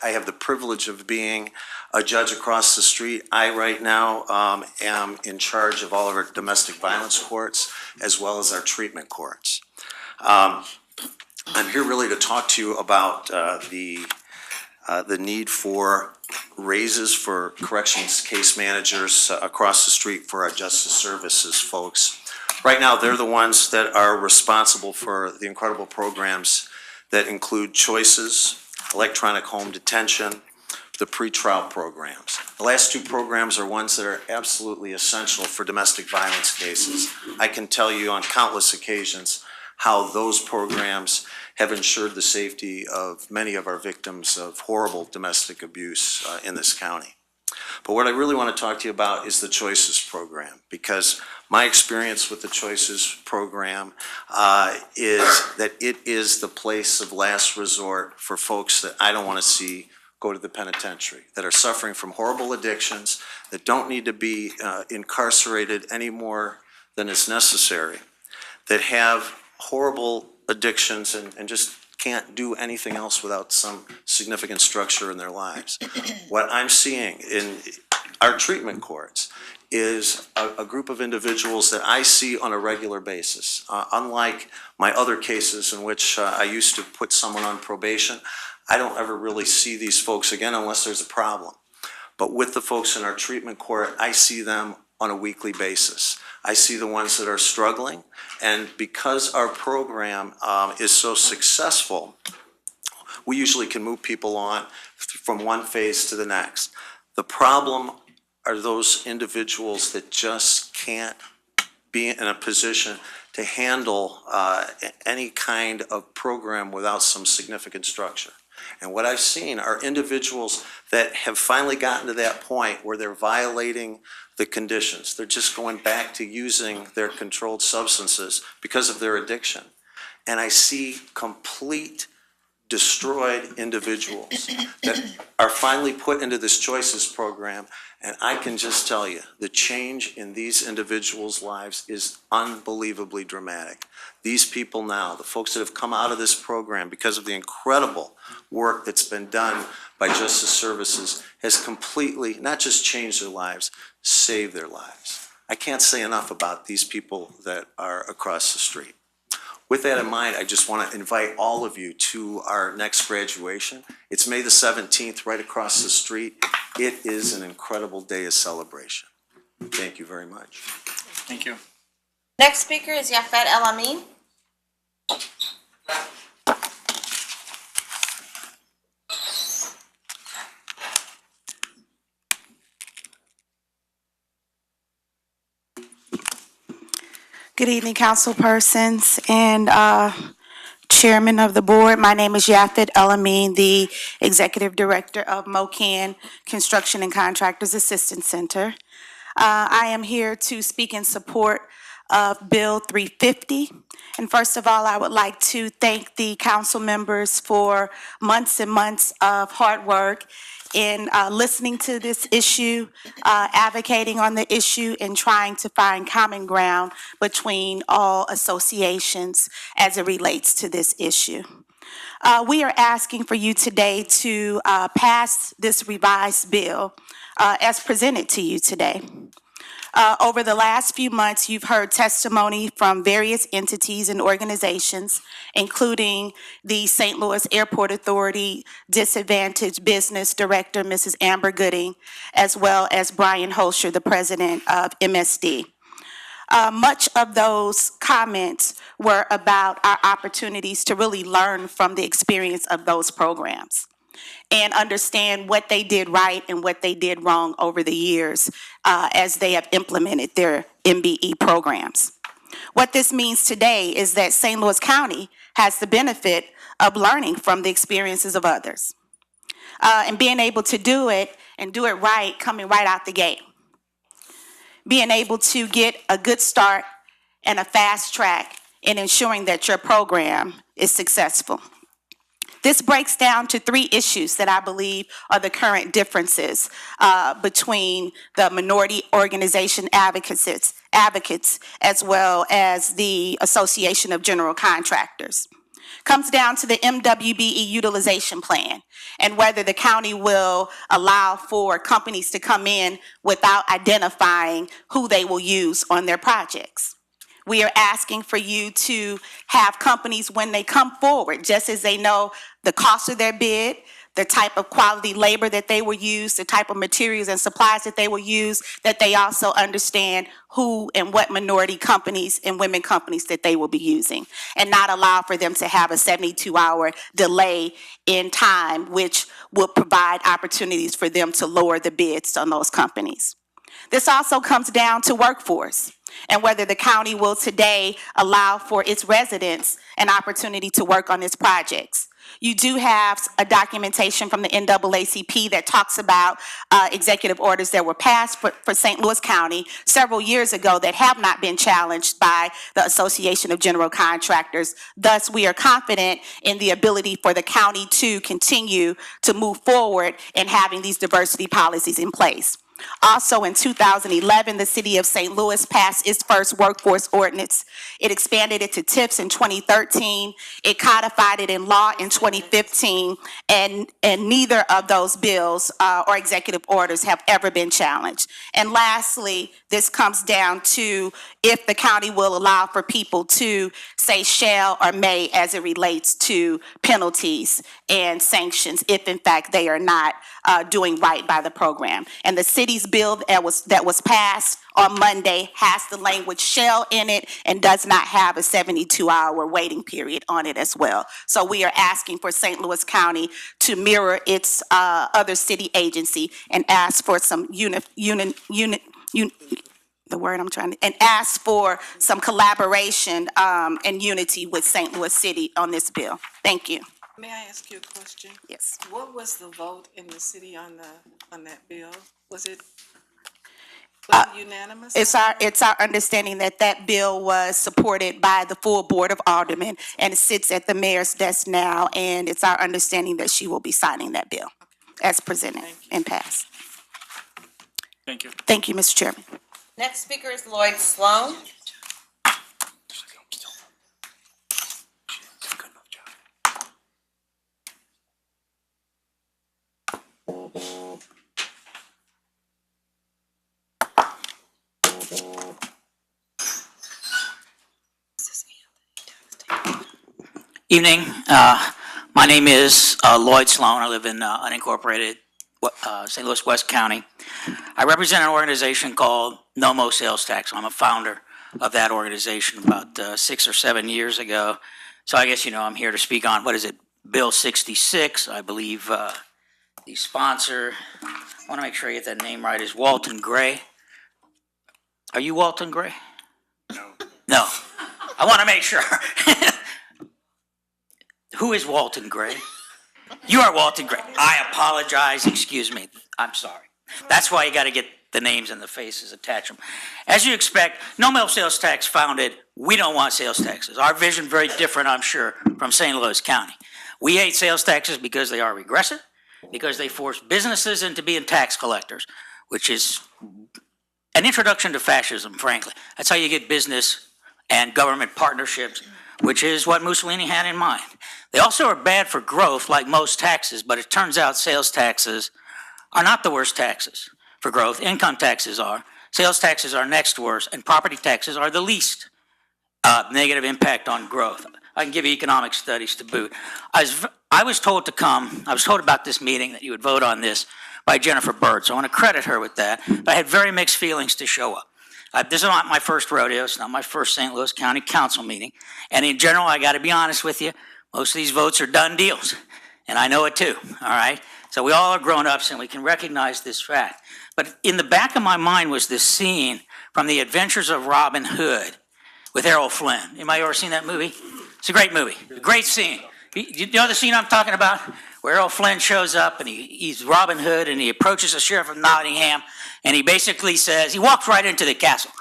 have the privilege of being a judge across the street. I, right now, am in charge of all of our domestic violence courts, as well as our treatment courts. I'm here really to talk to you about the need for raises for corrections case managers across the street for our justice services folks. Right now, they're the ones that are responsible for the incredible programs that include Choices, electronic home detention, the pretrial programs. The last two programs are ones that are absolutely essential for domestic violence cases. I can tell you on countless occasions how those programs have ensured the safety of many of our victims of horrible domestic abuse in this county. But what I really want to talk to you about is the Choices program, because my experience with the Choices program is that it is the place of last resort for folks that I don't want to see go to the penitentiary, that are suffering from horrible addictions, that don't need to be incarcerated any more than is necessary, that have horrible addictions and just can't do anything else without some significant structure in their lives. What I'm seeing in our treatment courts is a group of individuals that I see on a regular basis. Unlike my other cases in which I used to put someone on probation, I don't ever really see these folks again unless there's a problem. But with the folks in our treatment court, I see them on a weekly basis. I see the ones that are struggling, and because our program is so successful, we usually can move people on from one phase to the next. The problem are those individuals that just can't be in a position to handle any kind of program without some significant structure. And what I've seen are individuals that have finally gotten to that point where they're violating the conditions. They're just going back to using their controlled substances because of their addiction. And I see complete destroyed individuals that are finally put into this Choices program. And I can just tell you, the change in these individuals' lives is unbelievably dramatic. These people now, the folks that have come out of this program because of the incredible work that's been done by Justice Services, has completely, not just changed their lives, saved their lives. I can't say enough about these people that are across the street. With that in mind, I just want to invite all of you to our next graduation. It's May the 17th, right across the street. It is an incredible day of celebration. Thank you very much. Thank you. Next speaker is Yafet El Amin. Good evening, council persons and chairman of the board. My name is Yafet El Amin, the executive director of MoCan Construction and Contractors Assistance Center. I am here to speak in support of Bill 350. And first of all, I would like to thank the council members for months and months of hard work in listening to this issue, advocating on the issue, and trying to find common ground between all associations as it relates to this issue. We are asking for you today to pass this revised bill as presented to you today. Over the last few months, you've heard testimony from various entities and organizations, including the St. Louis Airport Authority Disadvantaged Business Director, Mrs. Amber Gooding, as well as Brian Holscher, the president of MSD. Much of those comments were about our opportunities to really learn from the experience of those programs and understand what they did right and what they did wrong over the years as they have implemented their MBE programs. What this means today is that St. Louis County has the benefit of learning from the experiences of others and being able to do it and do it right, coming right out the gate. Being able to get a good start and a fast track in ensuring that your program is successful. This breaks down to 3 issues that I believe are the current differences between the minority organization advocates as well as the Association of General Contractors. Comes down to the MWBE utilization plan and whether the county will allow for companies to come in without identifying who they will use on their projects. We are asking for you to have companies, when they come forward, just as they know the cost of their bid, the type of quality labor that they will use, the type of materials and supplies that they will use, that they also understand who and what minority companies and women companies that they will be using, and not allow for them to have a 72-hour delay in time, which will provide opportunities for them to lower the bids on those companies. This also comes down to workforce and whether the county will today allow for its residents an opportunity to work on its projects. You do have a documentation from the NAACP that talks about executive orders that were passed for St. Louis County several years ago that have not been challenged by the Association of General Contractors. Thus, we are confident in the ability for the county to continue to move forward in having these diversity policies in place. Also in 2011, the city of St. Louis passed its first workforce ordinance. It expanded it to TIFs in 2013. It codified it in law in 2015, and neither of those bills or executive orders have ever been challenged. And lastly, this comes down to if the county will allow for people to say shall or may as it relates to penalties and sanctions if in fact they are not doing right by the program. And the city's bill that was passed on Monday has the language shall in it and does not have a 72-hour waiting period on it as well. So we are asking for St. Louis County to mirror its other city agency and ask for some ask for some collaboration and unity with St. Louis City on this bill. Thank you. May I ask you a question? Yes. What was the vote in the city on that bill? Was it unanimous? It's our understanding that that bill was supported by the full Board of Aldermen, and it sits at the mayor's desk now, and it's our understanding that she will be signing that bill as presented and passed. Thank you. Thank you, Mr. Chairman. Next speaker is Lloyd Sloan. Evening. My name is Lloyd Sloan. I live in unincorporated St. Louis West County. I represent an organization called No Mo Sales Tax. I'm a founder of that organization about 6 or 7 years ago. So I guess, I'm here to speak on, Bill 66. I believe the sponsor, I want to make sure I get that name right, is Walton Gray. Are you Walton Gray? No. No. I want to make sure. Who is Walton Gray? You are Walton Gray. I apologize. Excuse me. I'm sorry. That's why you got to get the names and the faces, attach them. As you expect, No Mo Sales Tax founded, we don't want sales taxes. Our vision very different, I'm sure, from St. Louis County. We hate sales taxes because they are regressive, because they force businesses into being tax collectors, which is an introduction to fascism, frankly. That's how you get business and government partnerships, which is what Mussolini had in mind. They also are bad for growth, like most taxes, but it turns out sales taxes are not the worst taxes for growth. Income taxes are. Sales taxes are next worst, and property taxes are the least negative impact on growth. I can give you economic studies to boot. I was told about this meeting that you would vote on this by Jennifer Byrd, so I want to credit her with that, but I had very mixed feelings to show up. This is not my first rodeo. It's not my first St. Louis County Council meeting. And in general, I got to be honest with you, most of these votes are done deals. And I know it too, all right? So we all are grown-ups and we can recognize this fact. But in the back of my mind was this scene from The Adventures of Robin Hood with Errol Flynn. Anybody ever seen that movie? It's a great movie, a great scene. You know the scene I'm talking about? Where Errol Flynn shows up and he's Robin Hood and he approaches the sheriff of Nottingham and he basically says, he walks right into the castle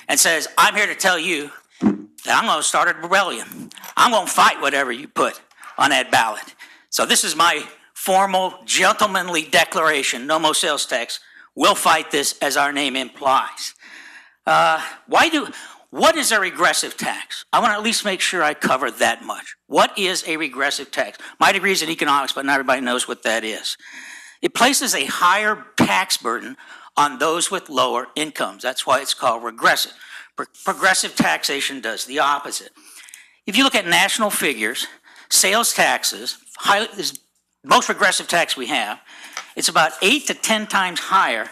and says, I'm here to tell you that I'm going to start a rebellion. I'm going to fight whatever you put on that ballot. So this is my formal gentlemanly declaration, no more sales tax. We'll fight this as our name implies. What is a regressive tax? I want to at least make sure I cover that much. What is a regressive tax? My degree's in economics, but not everybody knows what that is. It places a higher tax burden on those with lower incomes. That's why it's called regressive. Progressive taxation does the opposite. If you look at national figures, sales taxes, is most regressive tax we have, it's about 8 to 10 times higher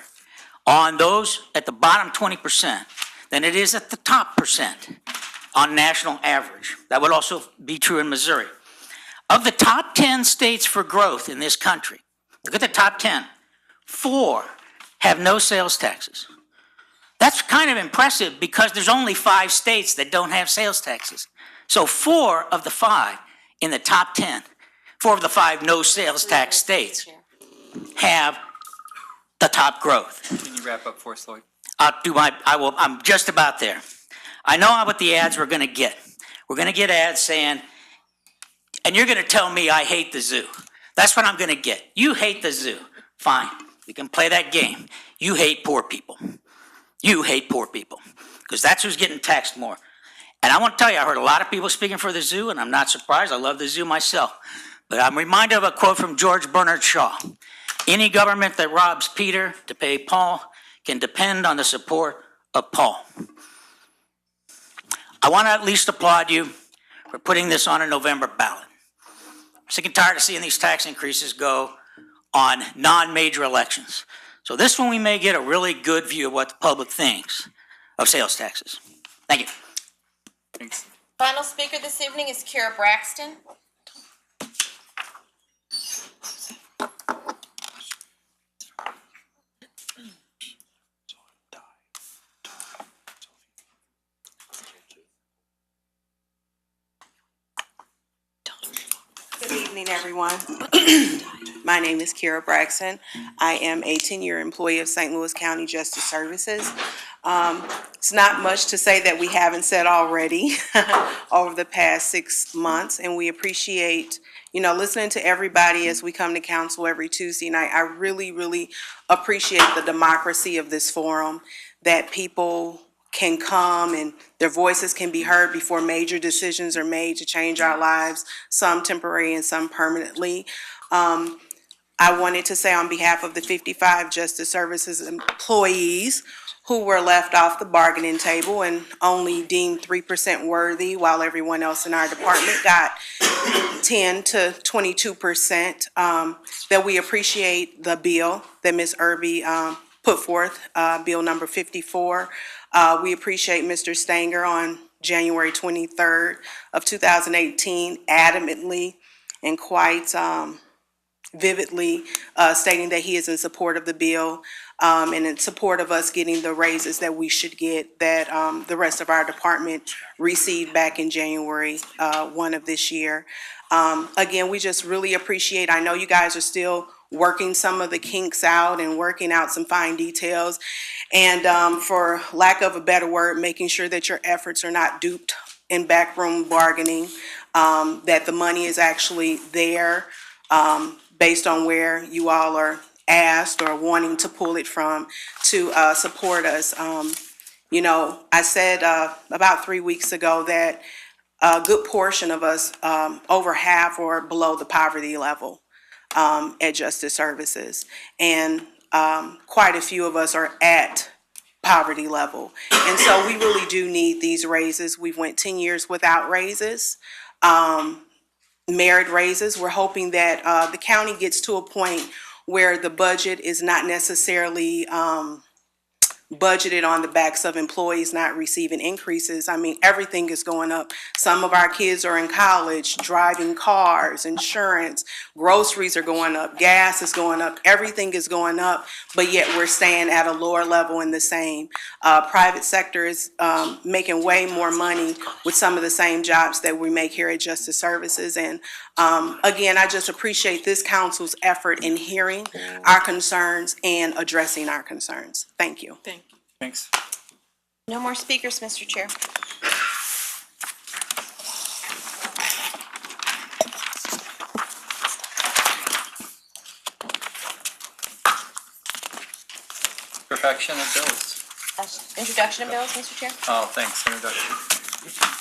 on those at the bottom 20% than it is at the top percent on national average. That would also be true in Missouri. Of the top 10 states for growth in this country, look at the top 10, 4 have no sales taxes. That's kind of impressive because there's only 5 states that don't have sales taxes. So 4 of the 5 in the top 10, 4 of the 5 no sales tax states have the top growth. Can you wrap up for us, Lloyd? I'm just about there. I know what the ads we're gonna get. We're gonna get ads saying, and you're gonna tell me I hate the zoo. That's what I'm gonna get. You hate the zoo. Fine, we can play that game. You hate poor people. You hate poor people, because that's who's getting taxed more. And I want to tell you, I heard a lot of people speaking for the zoo, and I'm not surprised. I love the zoo myself. But I'm reminded of a quote from George Bernard Shaw. Any government that robs Peter to pay Paul can depend on the support of Paul. I want to at least applaud you for putting this on a November ballot. I'm sick and tired of seeing these tax increases go on non-major elections. So this one we may get a really good view of what the public thinks of sales taxes. Thank you. Thanks. Final speaker this evening is Kara Braxton. Good evening, everyone. My name is Kara Braxton. I am a 10-year employee of St. Louis County Justice Services. It's not much to say that we haven't said already over the past 6 months, and we appreciate, listening to everybody as we come to council every Tuesday night. I really, really appreciate the democracy of this forum, that people can come and their voices can be heard before major decisions are made to change our lives, some temporary and some permanently. I wanted to say on behalf of the 55 Justice Services employees who were left off the bargaining table and only deemed 3% worthy, while everyone else in our department got 10 to 22%, that we appreciate the bill that Ms. Irby put forth, bill number 54. We appreciate Mr. Stanger on January 23rd of 2018 adamantly and quite vividly stating that he is in support of the bill and in support of us getting the raises that we should get, that the rest of our department received back in January 1 of this year. Again, we just really appreciate, I know you guys are still working some of the kinks out and working out some fine details, and for lack of a better word, making sure that your efforts are not duped in backroom bargaining, that the money is actually there based on where you all are asked or wanting to pull it from to support us. I said about 3 weeks ago that a good portion of us, over half, are below the poverty level at Justice Services, and quite a few of us are at poverty level. And so we really do need these raises. We've went 10 years without raises, merit raises. We're hoping that the county gets to a point where the budget is not necessarily budgeted on the backs of employees not receiving increases. I mean, everything is going up. Some of our kids are in college, driving cars, insurance, groceries are going up, gas is going up, everything is going up, but yet we're staying at a lower level in the same. Private sector is making way more money with some of the same jobs that we make here at Justice Services. And again, I just appreciate this council's effort in hearing our concerns and addressing our concerns. Thank you. Thanks. No more speakers, Mr. Chair. Perfection of bills. Introduction of bills, Mr. Chair. Oh, thanks, introduction.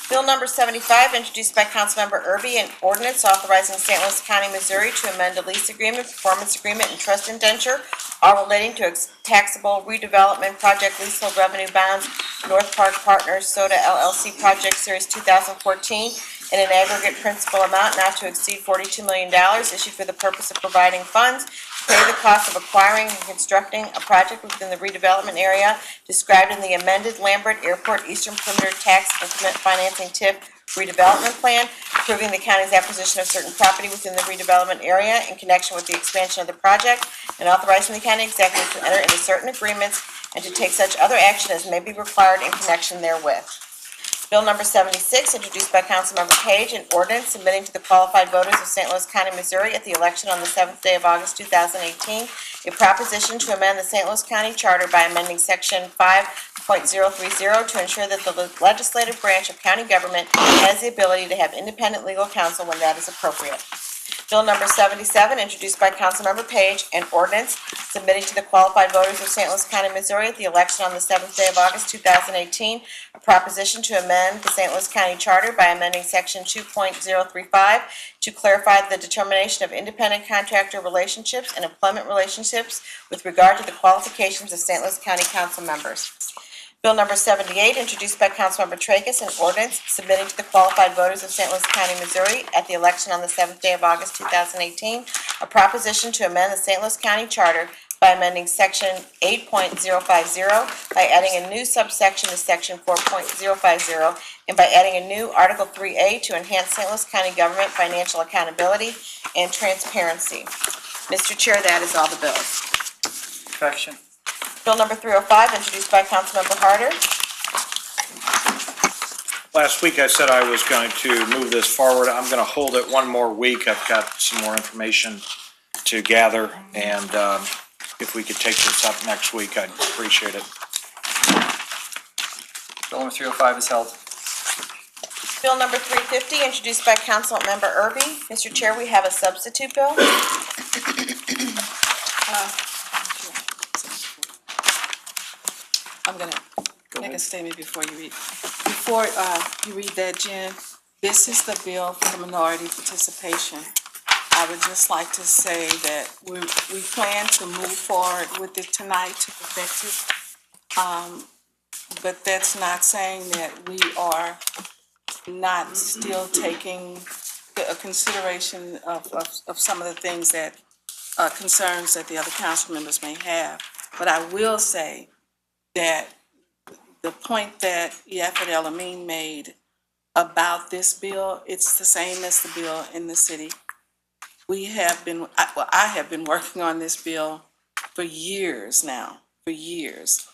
Bill number 75, introduced by Councilmember Erby, an ordinance authorizing St. Louis County, Missouri to amend a lease agreement, performance agreement, and trust indenture, all relating to taxable redevelopment project leasehold revenue bonds, North Park Partners Soda LLC Project Series 2014, in an aggregate principal amount not to exceed $42 million, issued for the purpose of providing funds to pay the cost of acquiring and constructing a project within the redevelopment area described in the amended Lambert Airport Eastern Perimeter Tax Increment Financing TIF redevelopment plan, approving the county's acquisition of certain property within the redevelopment area in connection with the expansion of the project, and authorizing the county executive to enter into certain agreements and to take such other action as may be required in connection therewith. Bill number 76, introduced by Councilmember Page, an ordinance submitting to the qualified voters of St. Louis County, Missouri at the election on the 7th day of August 2018, a proposition to amend the St. Louis County Charter by amending Section 5.030 to ensure that the legislative branch of county government has the ability to have independent legal counsel when that is appropriate. Bill number 77, introduced by Councilmember Page, an ordinance submitting to the qualified voters of St. Louis County, Missouri at the election on the 7th day of August 2018, a proposition to amend the St. Louis County Charter by amending Section 2.035 to clarify the determination of independent contractor relationships and employment relationships with regard to the qualifications of St. Louis County Council members. Bill number 78, introduced by Councilmember Tracus, an ordinance submitting to the qualified voters of St. Louis County, Missouri at the election on the 7th day of August 2018, a proposition to amend the St. Louis County Charter by amending Section 8.050, by adding a new subsection to Section 4.050, and by adding a new Article 3A to enhance St. Louis County government financial accountability and transparency. Mr. Chair, that is all the bills. Perfection. Bill number 305, introduced by Councilmember Harder. Last week I said I was going to move this forward. I'm going to hold it one more week. I've got some more information to gather, and if we could take this up next week, I'd appreciate it. Bill number 305 is held. Bill number 350, introduced by Councilmember Erby. Mr. Chair, we have a substitute bill. I'm gonna make a statement before you read. Before you read that, Jen, this is the bill for the minority participation. I would just like to say that we plan to move forward with it tonight to perfect it. But that's not saying that we are not still taking a consideration of some of the things that, concerns that the other council members may have. But I will say that the point that Yafet El-Amin made about this bill, it's the same as the bill in the city. I have been working on this bill for years now, for years.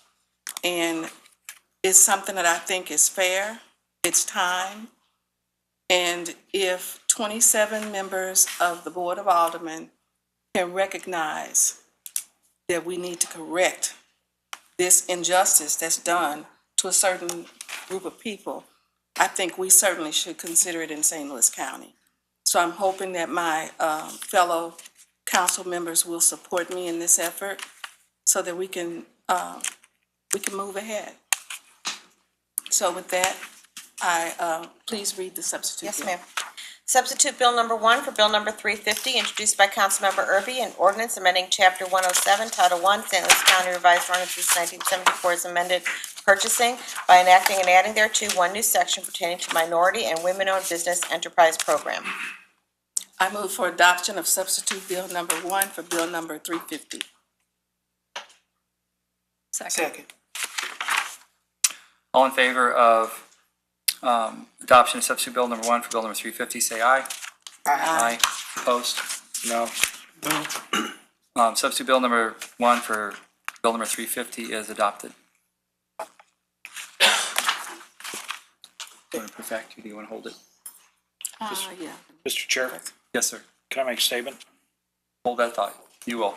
And it's something that I think is fair, it's time. And if 27 members of the Board of Aldermen can recognize that we need to correct this injustice that's done to a certain group of people, I think we certainly should consider it in St. Louis County. So I'm hoping that my fellow council members will support me in this effort so that we can move ahead. So with that, please read the substitute Yes, bill. ma'am. Substitute Bill number 1 for Bill number 350, introduced by Councilmember Erby, an ordinance amending Chapter 107, Title 1, St. Louis County Revised Ordinances 1974 as amended purchasing by enacting and adding thereto one new section pertaining to minority and women-owned business enterprise program. I move for adoption of substitute Bill number 1 for Bill number 350. Second. All in favor of adoption of substitute bill number 1 for bill number 350, say aye. Aye. Opposed? No. Substitute bill number 1 for bill number 350 is adopted. Do you want to perfect, or do you want to hold it? Yeah. Mr. Chair, Yes, sir. can I make a statement? Hold that thought. You will.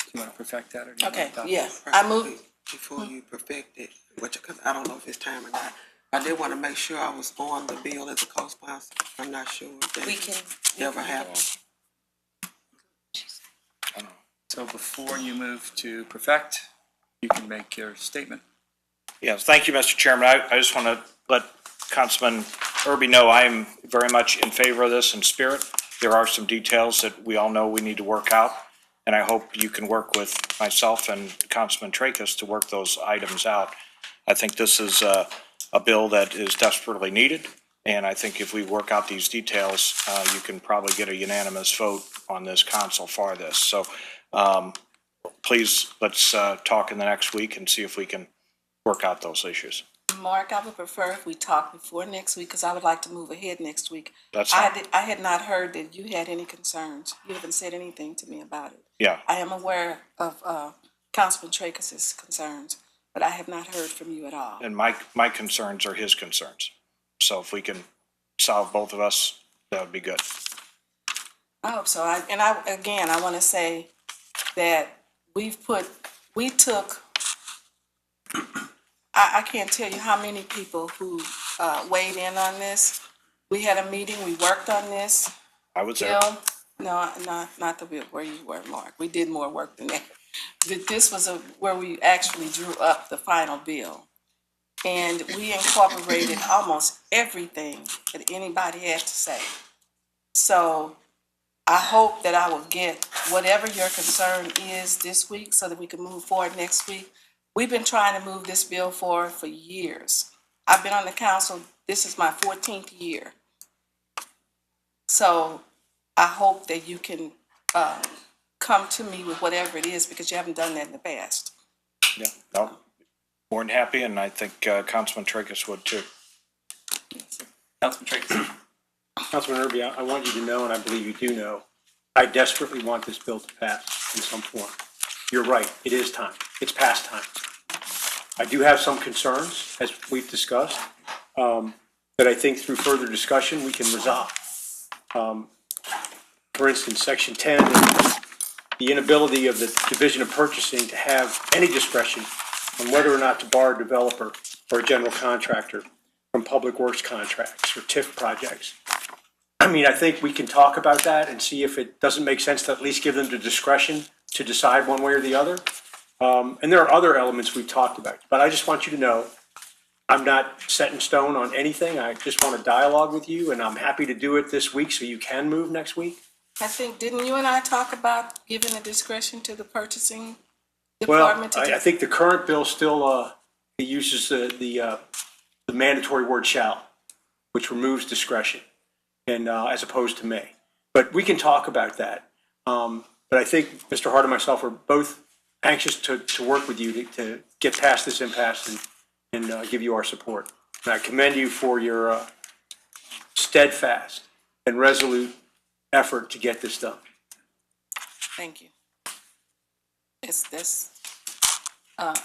Do you want to perfect that, or do you want to Okay, adopt it? yeah, I move, Before you perfect it, because I don't know if it's time or not, I did want to make sure I was on the bill as a co-sponsor. I'm not sure if that ever happened. So before you move to perfect, you can make your statement. Yes, thank you, Mr. Chairman. I just want to let Councilman Erby know I am very much in favor of this in spirit. There are some details that we all know we need to work out, and I hope you can work with myself and Councilman Tracus to work those items out. I think this is a bill that is desperately needed, and I think if we work out these details, you can probably get a unanimous vote on this council for this. So please, let's talk in the next week and see if we can work out those issues. Mark, I would prefer if we talk before next week, because I would like to move ahead next week. That's I fine. I had not heard that you had any concerns. You haven't said anything to me about it. Yeah. I am aware of Councilman Tracus's concerns, but I have not heard from you at all. And my concerns are his concerns. So if we can solve both of us, that would be good. I hope so. Again, I want to say that we took, I can't tell you how many people who weighed in on this. We had a meeting, we worked on this. I was there. Bill, no, not the bill where you were, Mark. We did more work than that. This was where we actually drew up the final bill. And we incorporated almost everything that anybody had to say. So I hope that I will get whatever your concern is this week so that we can move forward next week. We've been trying to move this bill forward for years. I've been on the council, this is my 14th year. So I hope that you can come to me with whatever it is, because you haven't done that in the past. Yeah, no, more than happy, and I think Councilman Tracus would too. Councilman Tracus. Councilman Erby, I want you to know, and I believe you do know, I desperately want this bill to pass in some form. You're right, it is time. It's past time. I do have some concerns, as we've discussed, that I think through further discussion we can resolve. For instance, Section 10, the inability of the Division of Purchasing to have any discretion on whether or not to bar a developer or a general contractor from public works contracts or TIF projects. I mean, I think we can talk about that and see if it doesn't make sense to at least give them the discretion to decide one way or the other. And there are other elements we've talked about, but I just want you to know, I'm not set in stone on anything. I just want to dialogue with you, and I'm happy to do it this week so you can move next week. I think, didn't you and I talk about giving the discretion to the purchasing Well, department? I think the current bill still uses the mandatory word shall, which removes discretion, and as opposed to may. But we can talk about that. But I think Mr. Hart and myself are both anxious to work with you to get past this impasse and give you our support. And I commend you for your steadfast and resolute effort to get this done. Thank you.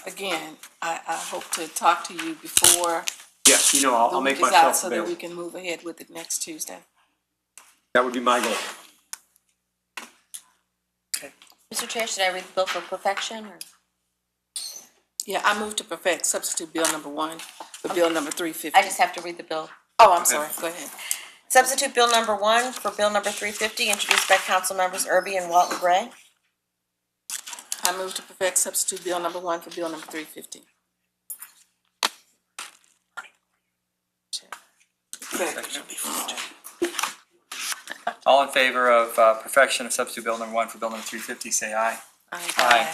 Again, I hope to talk to you before Yes, you know, I'll the make week is out myself so that available. we can move ahead with it next Tuesday. That would be my goal. Mr. Chair, should I read the bill for perfection, or? Yeah, I move to perfect substitute bill number 1 for bill number 350. I just have to read the bill. Oh, I'm sorry, go ahead. Substitute bill number 1 for bill number 350, introduced by council members Erby and Walton Gray. I move to perfect substitute bill number 1 for bill number 350. All in favor of perfection of substitute bill number 1 for bill number 350, say aye. Aye.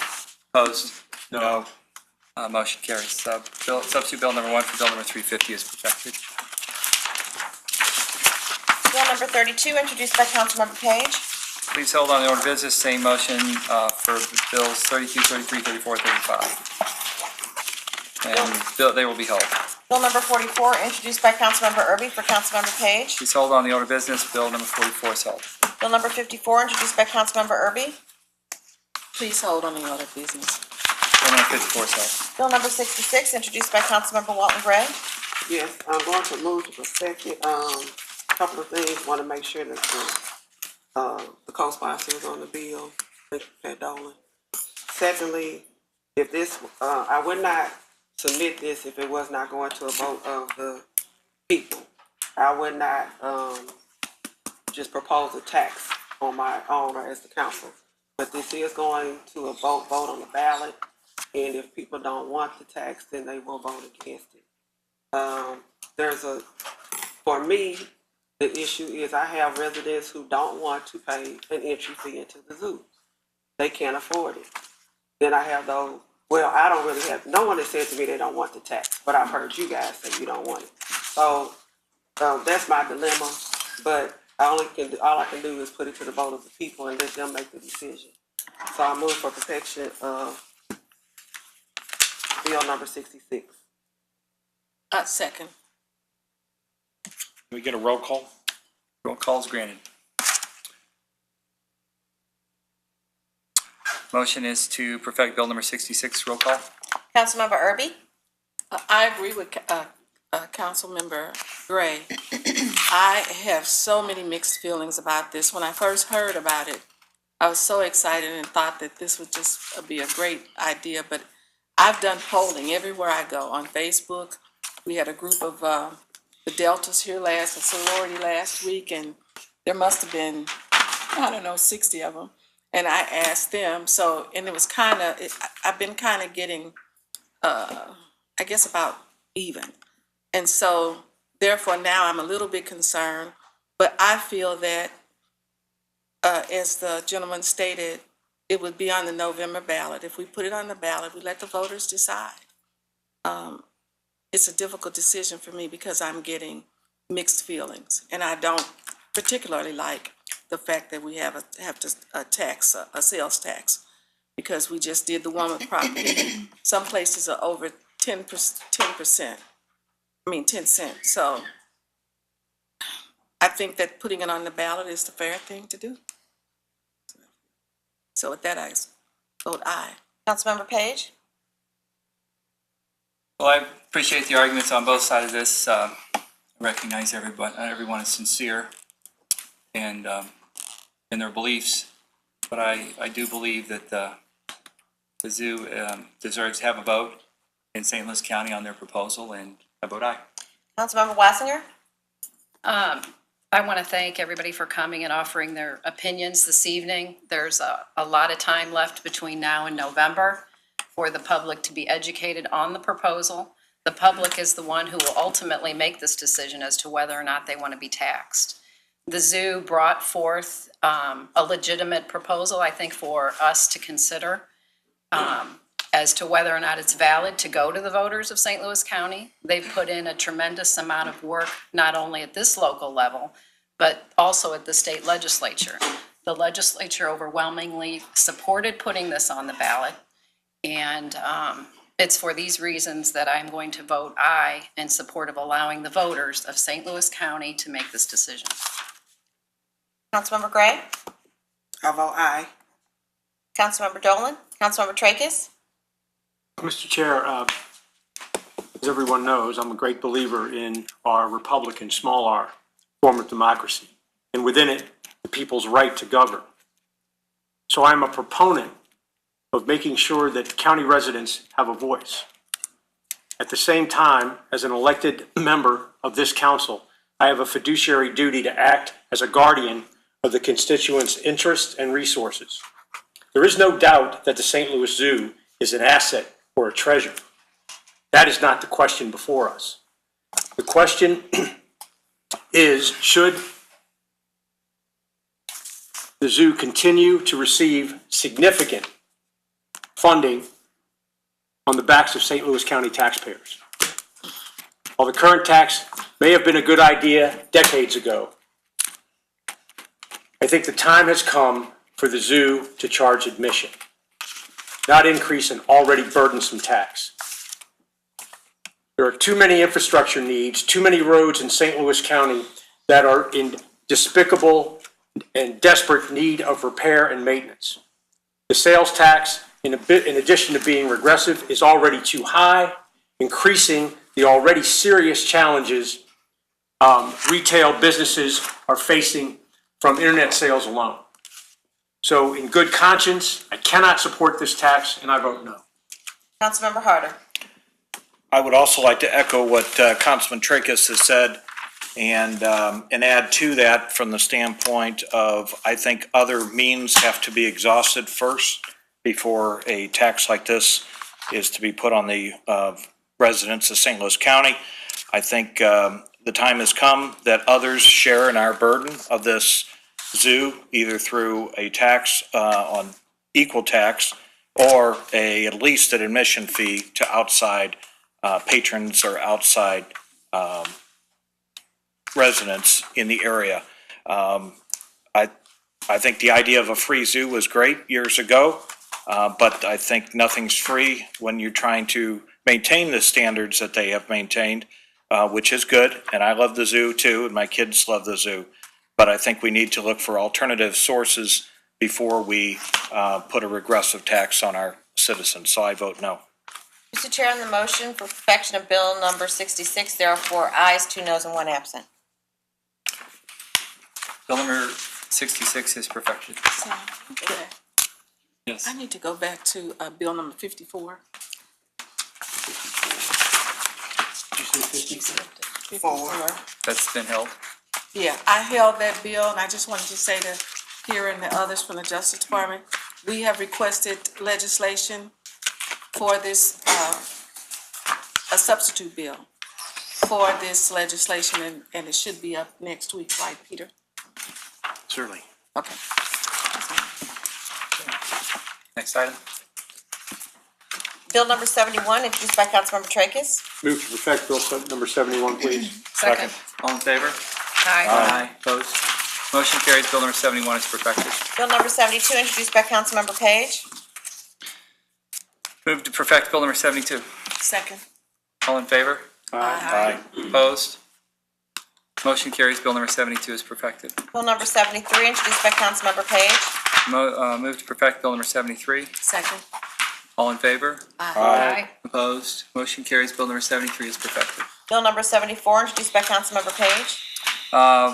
Opposed? No. Motion carries. Substitute bill number 1 for bill number 350 is perfected. Bill number 32, introduced by Councilmember Page. Please hold on the order of business, same motion for bills 32, 33, 34, 35. And they will be held. Bill number 44, introduced by Councilmember Erby for Councilmember Page. Please hold on the order of business, bill number 44 is held. Bill number 54, introduced by Councilmember Erby. Please hold on the order of business. Bill number 54 is held. Bill number 66, introduced by Councilmember Walton Gray. Yes, I'm going to move to perfect it. Couple of things, want to make sure that the co-sponsor is on the bill. Thank you, Pat Dolan. Secondly, if this, I would not submit this if it was not going to a vote of the people. I would not just propose a tax on my own or as the council. But this is going to a vote on the ballot. And if people don't want the tax, then they will vote against it. For me, the issue is I have residents who don't want to pay an entry fee into the zoo. They can't afford it. Then I have those, well, I don't really have, no one has said to me they don't want the tax, but I've heard you guys say you don't want it. So, that's my dilemma, but all I can do is put it to the vote of the people and let them make the decision. So I move for perfection of Bill number 66. Second. Can we get a roll call? Roll call is granted. Motion is to perfect Bill number 66. Roll call. Councilmember Erby? I agree with Councilmember Gray. I have so many mixed feelings about this. When I first heard about it, I was so excited and thought that this would just be a great idea, but I've done polling everywhere I go. On Facebook, we had a group of the Deltas here a sorority last week, and there must have been, 60 of them. And I asked them, and it was I've been kind of getting, I guess about even. And so, therefore, now I'm a little bit concerned, but I feel that, as the gentleman stated, it would be on the November ballot. If we put it on the ballot, we let the voters decide. It's a difficult decision for me because I'm getting mixed feelings, and I don't particularly like the fact that we have to tax a sales tax, because we just did the one with property. Some places are over 10%. 10 cents. So I think that putting it on the ballot is the fair thing to do. So with that, I vote aye. Councilmember Page? Well, I appreciate the arguments on both sides of this. I recognize everyone is sincere and in their beliefs, but I do believe that the zoo deserves to have a vote in St. Louis County on their proposal, and I vote aye. Councilmember Wassinger? I want to thank everybody for coming and offering their opinions this evening. There's a lot of time left between now and November for the public to be educated on the proposal. The public is the one who will ultimately make this decision as to whether or not they want to be taxed. The zoo brought forth a legitimate proposal, I think, for us to consider as to whether or not it's valid to go to the voters of St. Louis County. They've put in a tremendous amount of work, not only at this local level, but also at the state legislature. The legislature overwhelmingly supported putting this on the ballot, and it's for these reasons that I'm going to vote aye in support of allowing the voters of St. Louis County to make this decision. Councilmember Gray? I vote aye. Councilmember Dolan? Councilmember Tracus? Mr. Chair, as everyone knows, I'm a great believer in our Republican, small r, form of democracy, and within it, the people's right to govern. So I'm a proponent of making sure that county residents have a voice. At the same time, as an elected member of this council, I have a fiduciary duty to act as a guardian of the constituents' interests and resources. There is no doubt that the St. Louis Zoo is an asset or a treasure. That is not the question before us. The question is, should the zoo continue to receive significant funding on the backs of St. Louis County taxpayers? While the current tax may have been a good idea decades ago, I think the time has come for the zoo to charge admission, not increase an already burdensome tax. There are too many infrastructure needs, too many roads in St. Louis County that are in despicable and desperate need of repair and maintenance. The sales tax, in addition to being regressive, is already too high, increasing the already serious challenges retail businesses are facing from internet sales alone. So in good conscience, I cannot support this tax, and I vote no. Councilmember Harder? I would also like to echo what Councilman Tracus has said and add to that from the standpoint of, I think other means have to be exhausted first before a tax like this is to be put on the residents of St. Louis County. I think the time has come that others share in our burden of this zoo, either through a tax on equal tax or at least an admission fee to outside patrons or outside residents in the area. I think the idea of a free zoo was great years ago, but I think nothing's free when you're trying to maintain the standards that they have maintained, which is good. And I love the zoo too, and my kids love the zoo. But I think we need to look for alternative sources before we put a regressive tax on our citizens. So I vote no. Mr. Chair, on the motion for perfection of Bill number 66, there are 4 ayes, 2 noes, and 1 absent. Bill number 66 is perfected. Okay. Yes. I need to go back to bill number 54. That's been held. Yeah, I held that bill, and I just wanted to say to Kira and the others from the Justice Department, we have requested legislation for this, a substitute bill for this legislation, and it should be up next week, right, Peter? Certainly. Okay. Next item. Bill number 71, introduced by Councilmember Tracus. Move to perfect Bill number 71, please. Second. All in favor? Aye. Opposed? Motion carries. Bill number 71 is perfected. Bill number 72, introduced by Councilmember Page. Move to perfect Bill number 72. Second. All in favor? Aye. Opposed? Motion carries. Bill number 72 is perfected. Bill number 73, introduced by Councilmember Page. Move to perfect Bill number 73. Second. All in favor? Aye. Opposed? Motion carries. Bill number 73 is perfected. Bill number 74, introduced by Councilmember Page.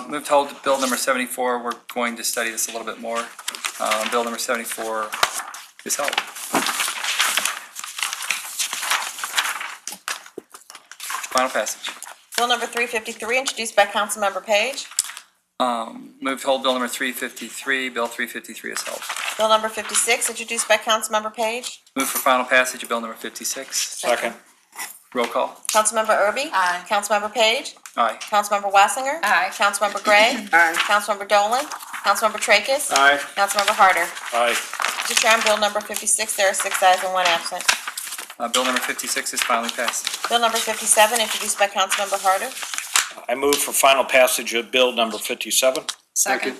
Move to hold Bill number 74. We're going to study this a little bit more. Bill number 74 is held. Final passage. Bill number 353, introduced by Councilmember Page. Move to hold Bill number 353. Bill 353 is held. Bill number 56, introduced by Councilmember Page. Move for final passage of Bill number 56. Second. Roll call. Councilmember Erby? Aye. Councilmember Page? Aye. Councilmember Wassinger? Aye. Councilmember Gray? Aye. Councilmember Dolan? Councilmember Tracus? Aye. Councilmember Harder? Aye. Mr. Chair, on Bill number 56, there are 6 ayes and 1 absent. Bill number 56 is finally passed. Bill number 57, introduced by Councilmember Harder. I move for final passage of Bill number 57. Second.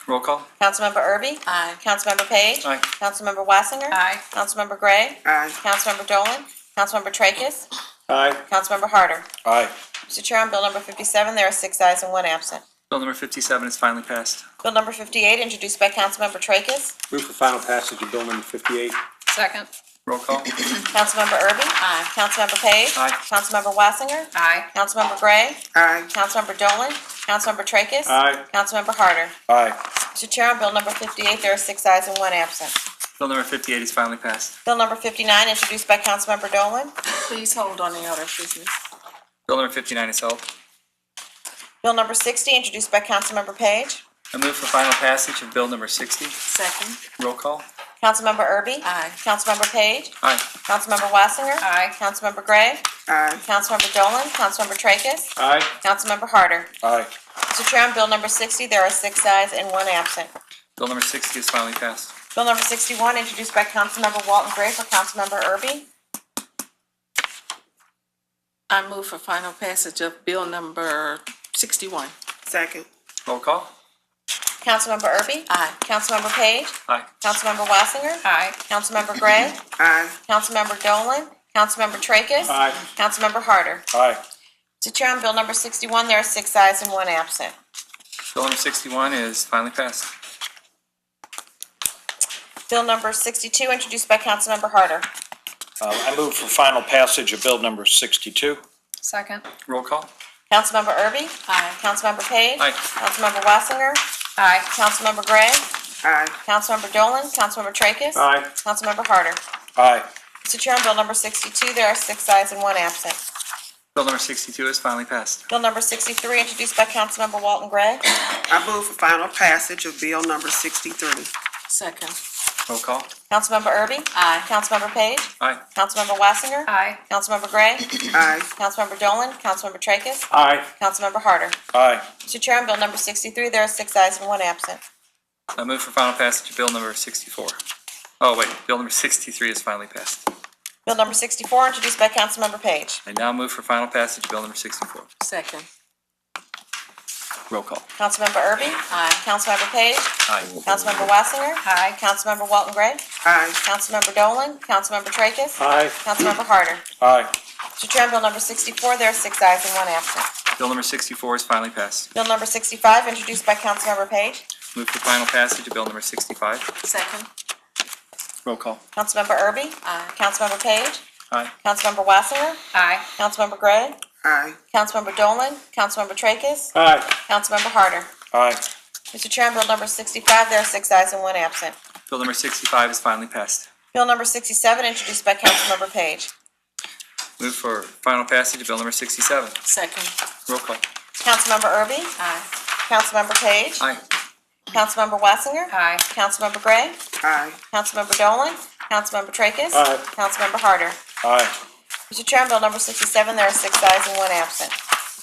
Roll call. Councilmember Erby? Aye. Councilmember Page? Aye. Councilmember Wassinger? Aye. Councilmember Gray? Aye. Councilmember Dolan? Councilmember Tracus? Aye. Councilmember Harder? Aye. Mr. Chair, on Bill number 57, there are 6 ayes and 1 absent. Bill number 57 is finally passed. Bill number 58, introduced by Councilmember Tracus. Move for final passage of Bill number 58. Second. Roll call. Councilmember Erby? Aye. Councilmember Page? Aye. Councilmember Wassinger? Aye. Councilmember Gray? Aye. Councilmember Dolan? Councilmember Tracus? Aye. Councilmember Harder? Aye. Mr. Chair, on Bill number 58, there are 6 ayes and 1 absent. Bill number 58 is finally passed. Bill number 59, introduced by Councilmember Dolan. Please hold on the other business. Bill number 59 is held. Bill number 60, introduced by Councilmember Page. I move for final passage of Bill number 60. Second. Roll call. Councilmember Erby? Aye. Councilmember Page? Aye. Councilmember Wassinger? Aye. Councilmember Gray? Aye. Councilmember Dolan? Councilmember Tracus? Aye. Councilmember Harder? Aye. Mr. Chair, on Bill number 60, there are 6 ayes and 1 absent. Bill number 60 is finally passed. Bill number 61, introduced by Councilmember Walton Gray for Councilmember Erby. I move for final passage of bill number 61. Second. Roll call. Councilmember Erby? Aye. Councilmember Page? Aye. Councilmember Wassinger? Aye. Councilmember Gray? Aye. Councilmember Dolan? Councilmember Tracus? Aye. Councilmember Harder? Aye. Mr. Chair, on Bill number 61, there are 6 ayes and 1 absent. Bill number 61 is finally passed. Bill number 62, introduced by Councilmember Harder. I move for final passage of Bill number 62. Second. Roll call. Councilmember Erby? Aye. Councilmember Page? Aye. Councilmember Wassinger? Aye. Councilmember Gray? Aye. Councilmember Dolan? Councilmember Tracus? Aye. Councilmember Harder? Aye. Mr. Chair, on Bill number 62, there are 6 ayes and 1 absent. Bill number 62 is finally passed. Bill number 63, introduced by Councilmember Walton Gray. I move for final passage of Bill number 63. Second. Roll call. Councilmember Erby? Aye. Councilmember Page? Aye. Councilmember Wassinger? Aye. Councilmember Gray? Aye. Councilmember Dolan? Councilmember Tracus? Aye. Councilmember Harder? Aye. Mr. Chair, on bill number 63, there are 6 ayes and 1 absent. I move for final passage of bill number 64. Oh, wait, bill number 63 is finally passed. Bill number 64, introduced by Councilmember Page. I now move for final passage of bill number 64. Second. Roll call. Councilmember Erby? Aye. Councilmember Page? Aye. Councilmember Wassinger? Aye. Councilmember Walton Gray? Aye. Councilmember Dolan? Councilmember Tracus? Aye. Councilmember Harder? Aye. Mr. Chair, on bill number 64, there are 6 ayes and 1 absent. Bill number 64 is finally passed. Bill number 65, introduced by Councilmember Page. Move for final passage of bill number 65. Second. Roll call. Councilmember Erby? Aye. Councilmember Page? Aye. Councilmember Wassinger? Aye. Councilmember Gray? Aye. Councilmember Dolan? Councilmember Tracus? Aye. Councilmember Harder? Aye. Mr. Chair, on bill number 65, there are 6 ayes and 1 absent. Bill number 65 is finally passed. Bill number 67, introduced by Councilmember Page. Move for final passage of bill number 67. Second. Roll call. Councilmember Erby? Aye. Councilmember Page? Aye. Councilmember Wassinger? Aye. Councilmember Gray? Aye. Councilmember Dolan? Councilmember Tracus? Aye. Councilmember Harder? Aye. Mr. Chair, on bill number 67, there are 6 ayes and 1 absent.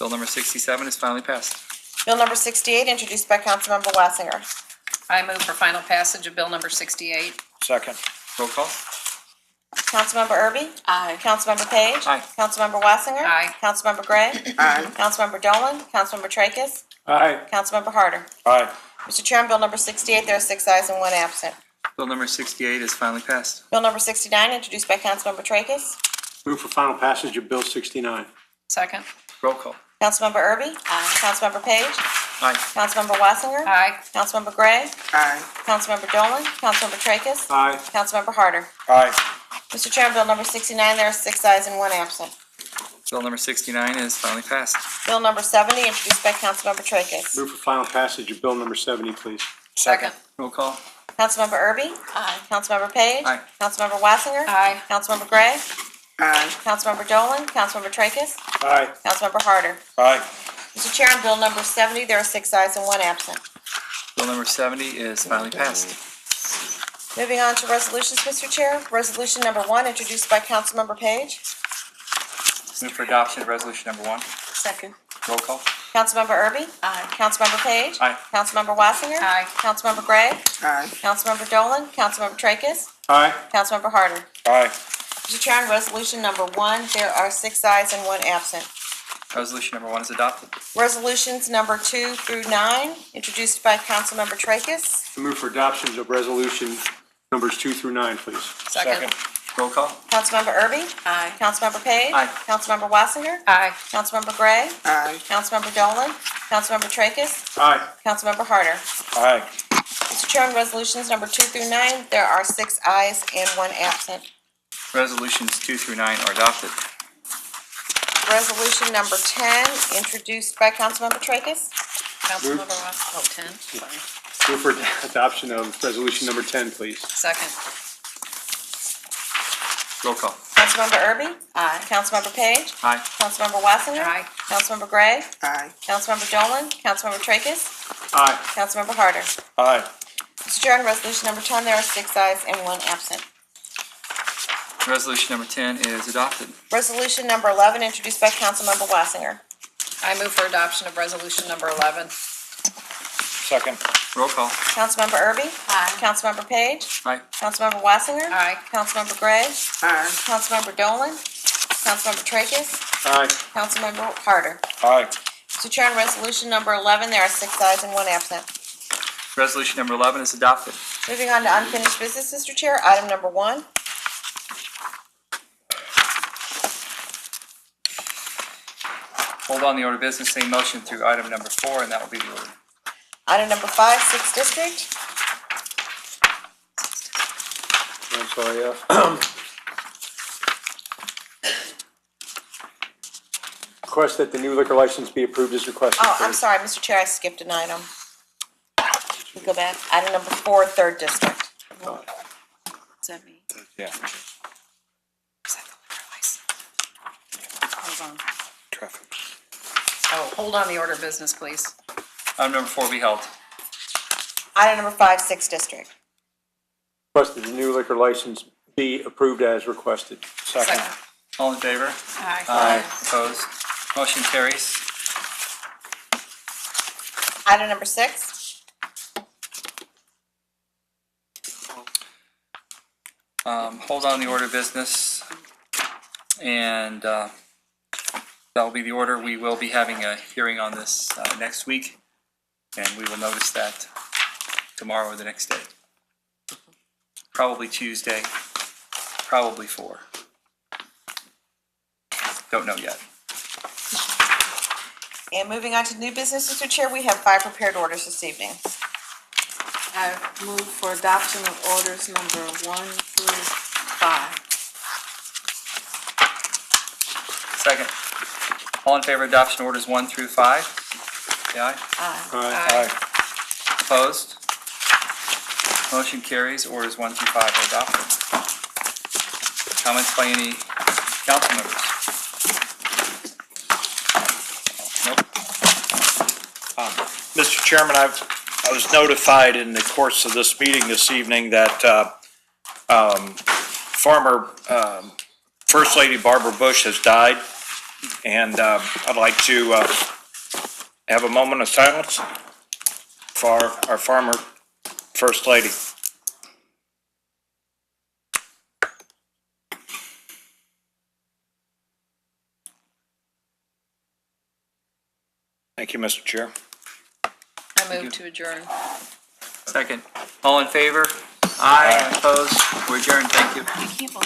Bill number 67 is finally passed. Bill number 68, introduced by Councilmember Wassinger. I move for final passage of bill number 68. Second. Roll call. Councilmember Erby? Aye. Councilmember Page? Aye. Councilmember Wassinger? Aye. Councilmember Gray? Aye. Councilmember Dolan? Councilmember Tracus? Aye. Councilmember Harder? Aye. Mr. Chair, on bill number 68, there are 6 ayes and 1 absent. Bill number 68 is finally passed. Bill number 69, introduced by Councilmember Tracus. Move for final passage of Bill 69. Second. Roll call. Councilmember Erby? Aye. Councilmember Page? Aye. Councilmember Wassinger? Aye. Councilmember Gray? Aye. Councilmember Dolan? Councilmember Tracus? Aye. Councilmember Harder? Aye. Mr. Chair, on bill number 69, there are 6 ayes and 1 absent. Bill number 69 is finally passed. Bill number 70, introduced by Councilmember Tracus. Move for final passage of Bill number 70, please. Second. Roll call. Councilmember Erby? Aye. Councilmember Page? Aye. Councilmember Wassinger? Aye. Councilmember Gray? Aye. Councilmember Dolan? Councilmember Tracus? Aye. Councilmember Harder? Aye. Mr. Chair, on bill number 70, there are 6 ayes and 1 absent. Bill number 70 is finally passed. Moving on to resolutions, Mr. Chair. Resolution number 1, introduced by Councilmember Page. Move for adoption of resolution number 1. Second. Roll call. Councilmember Erby? Aye. Councilmember Page? Aye. Councilmember Wassinger? Aye. Councilmember Gray? Aye. Councilmember Dolan? Councilmember Tracus? Aye. Councilmember Harder? Aye. Mr. Chair, on resolution number 1, there are 6 ayes and 1 absent. Resolution number 1 is adopted. Resolutions number 2 through 9, introduced by Councilmember Tracus. Move for adoptions of resolution numbers 2 through 9, please. Second. Roll call. Councilmember Erby? Aye. Councilmember Page? Aye. Councilmember Wassinger? Aye. Councilmember Gray? Aye. Councilmember Dolan? Councilmember Tracus? Aye. Councilmember Harder? Aye. Mr. Chair, on resolutions number 2 through 9, there are 6 ayes and 1 absent. Resolutions 2 through 9 are adopted. Resolution number 10, introduced by Councilmember Tracus. Councilmember Wass, 10, sorry. Move for adoption of resolution number 10, please. Second. Roll call. Councilmember Erby? Aye. Councilmember Page? Aye. Councilmember Wassinger? Aye. Councilmember Gray? Aye. Councilmember Dolan? Councilmember Tracus? Aye. Councilmember Harder? Aye. Mr. Chair, on resolution number 10, there are 6 ayes and 1 absent. Resolution number 10 is adopted. Resolution number 11, introduced by Councilmember Wassinger. I move for adoption of resolution number 11. Second. Roll call. Councilmember Erby? Aye. Councilmember Page? Aye. Councilmember Wassinger? Aye. Councilmember Gray? Aye. Councilmember Dolan? Councilmember Tracus? Aye. Councilmember Harder? Aye. Mr. Chair, on resolution number 11, there are 6 ayes and 1 absent. Resolution number 11 is adopted. Moving on to unfinished business, Mr. Chair, item number 1. Hold on the order of business, same motion through item number 4, and that will be the order. Item number 5, 6th District. I'm sorry, request that the new liquor license be approved as requested. Oh, I'm please. sorry, Mr. Chair, I skipped an item. We go back. Item number 4, 3rd District. Is that me? Yeah. Is that the liquor license? Hold on. Traffic. Oh, hold on the order of business, please. Item number 4 be held. Item number 5, 6th District. Request that the new liquor license be approved as requested. Second. All in favor? Aye. Opposed? Motion carries. Item number 6. Hold on the order of business. And that will be the order. We will be having a hearing on this next week. And we will notice that tomorrow or the next day. Probably Tuesday, probably 4. Don't know yet. And moving on to new business, Mr. Chair, we have 5 prepared orders this evening. I move for adoption of orders number 1 through 5. Second. All in favor of adoption orders 1 through 5? Say aye. Aye. Opposed? Motion carries. Orders 1 through 5 are adopted. Comments by any council members? Nope. Mr. Chairman, I was notified in the course of this meeting this evening that former First Lady Barbara Bush has died, and I'd like to have a moment of silence for our former First Lady. Thank you, Mr. Chair. I move to adjourn. Second. All in favor? Aye. Opposed? We're adjourned. Thank you. You keep on.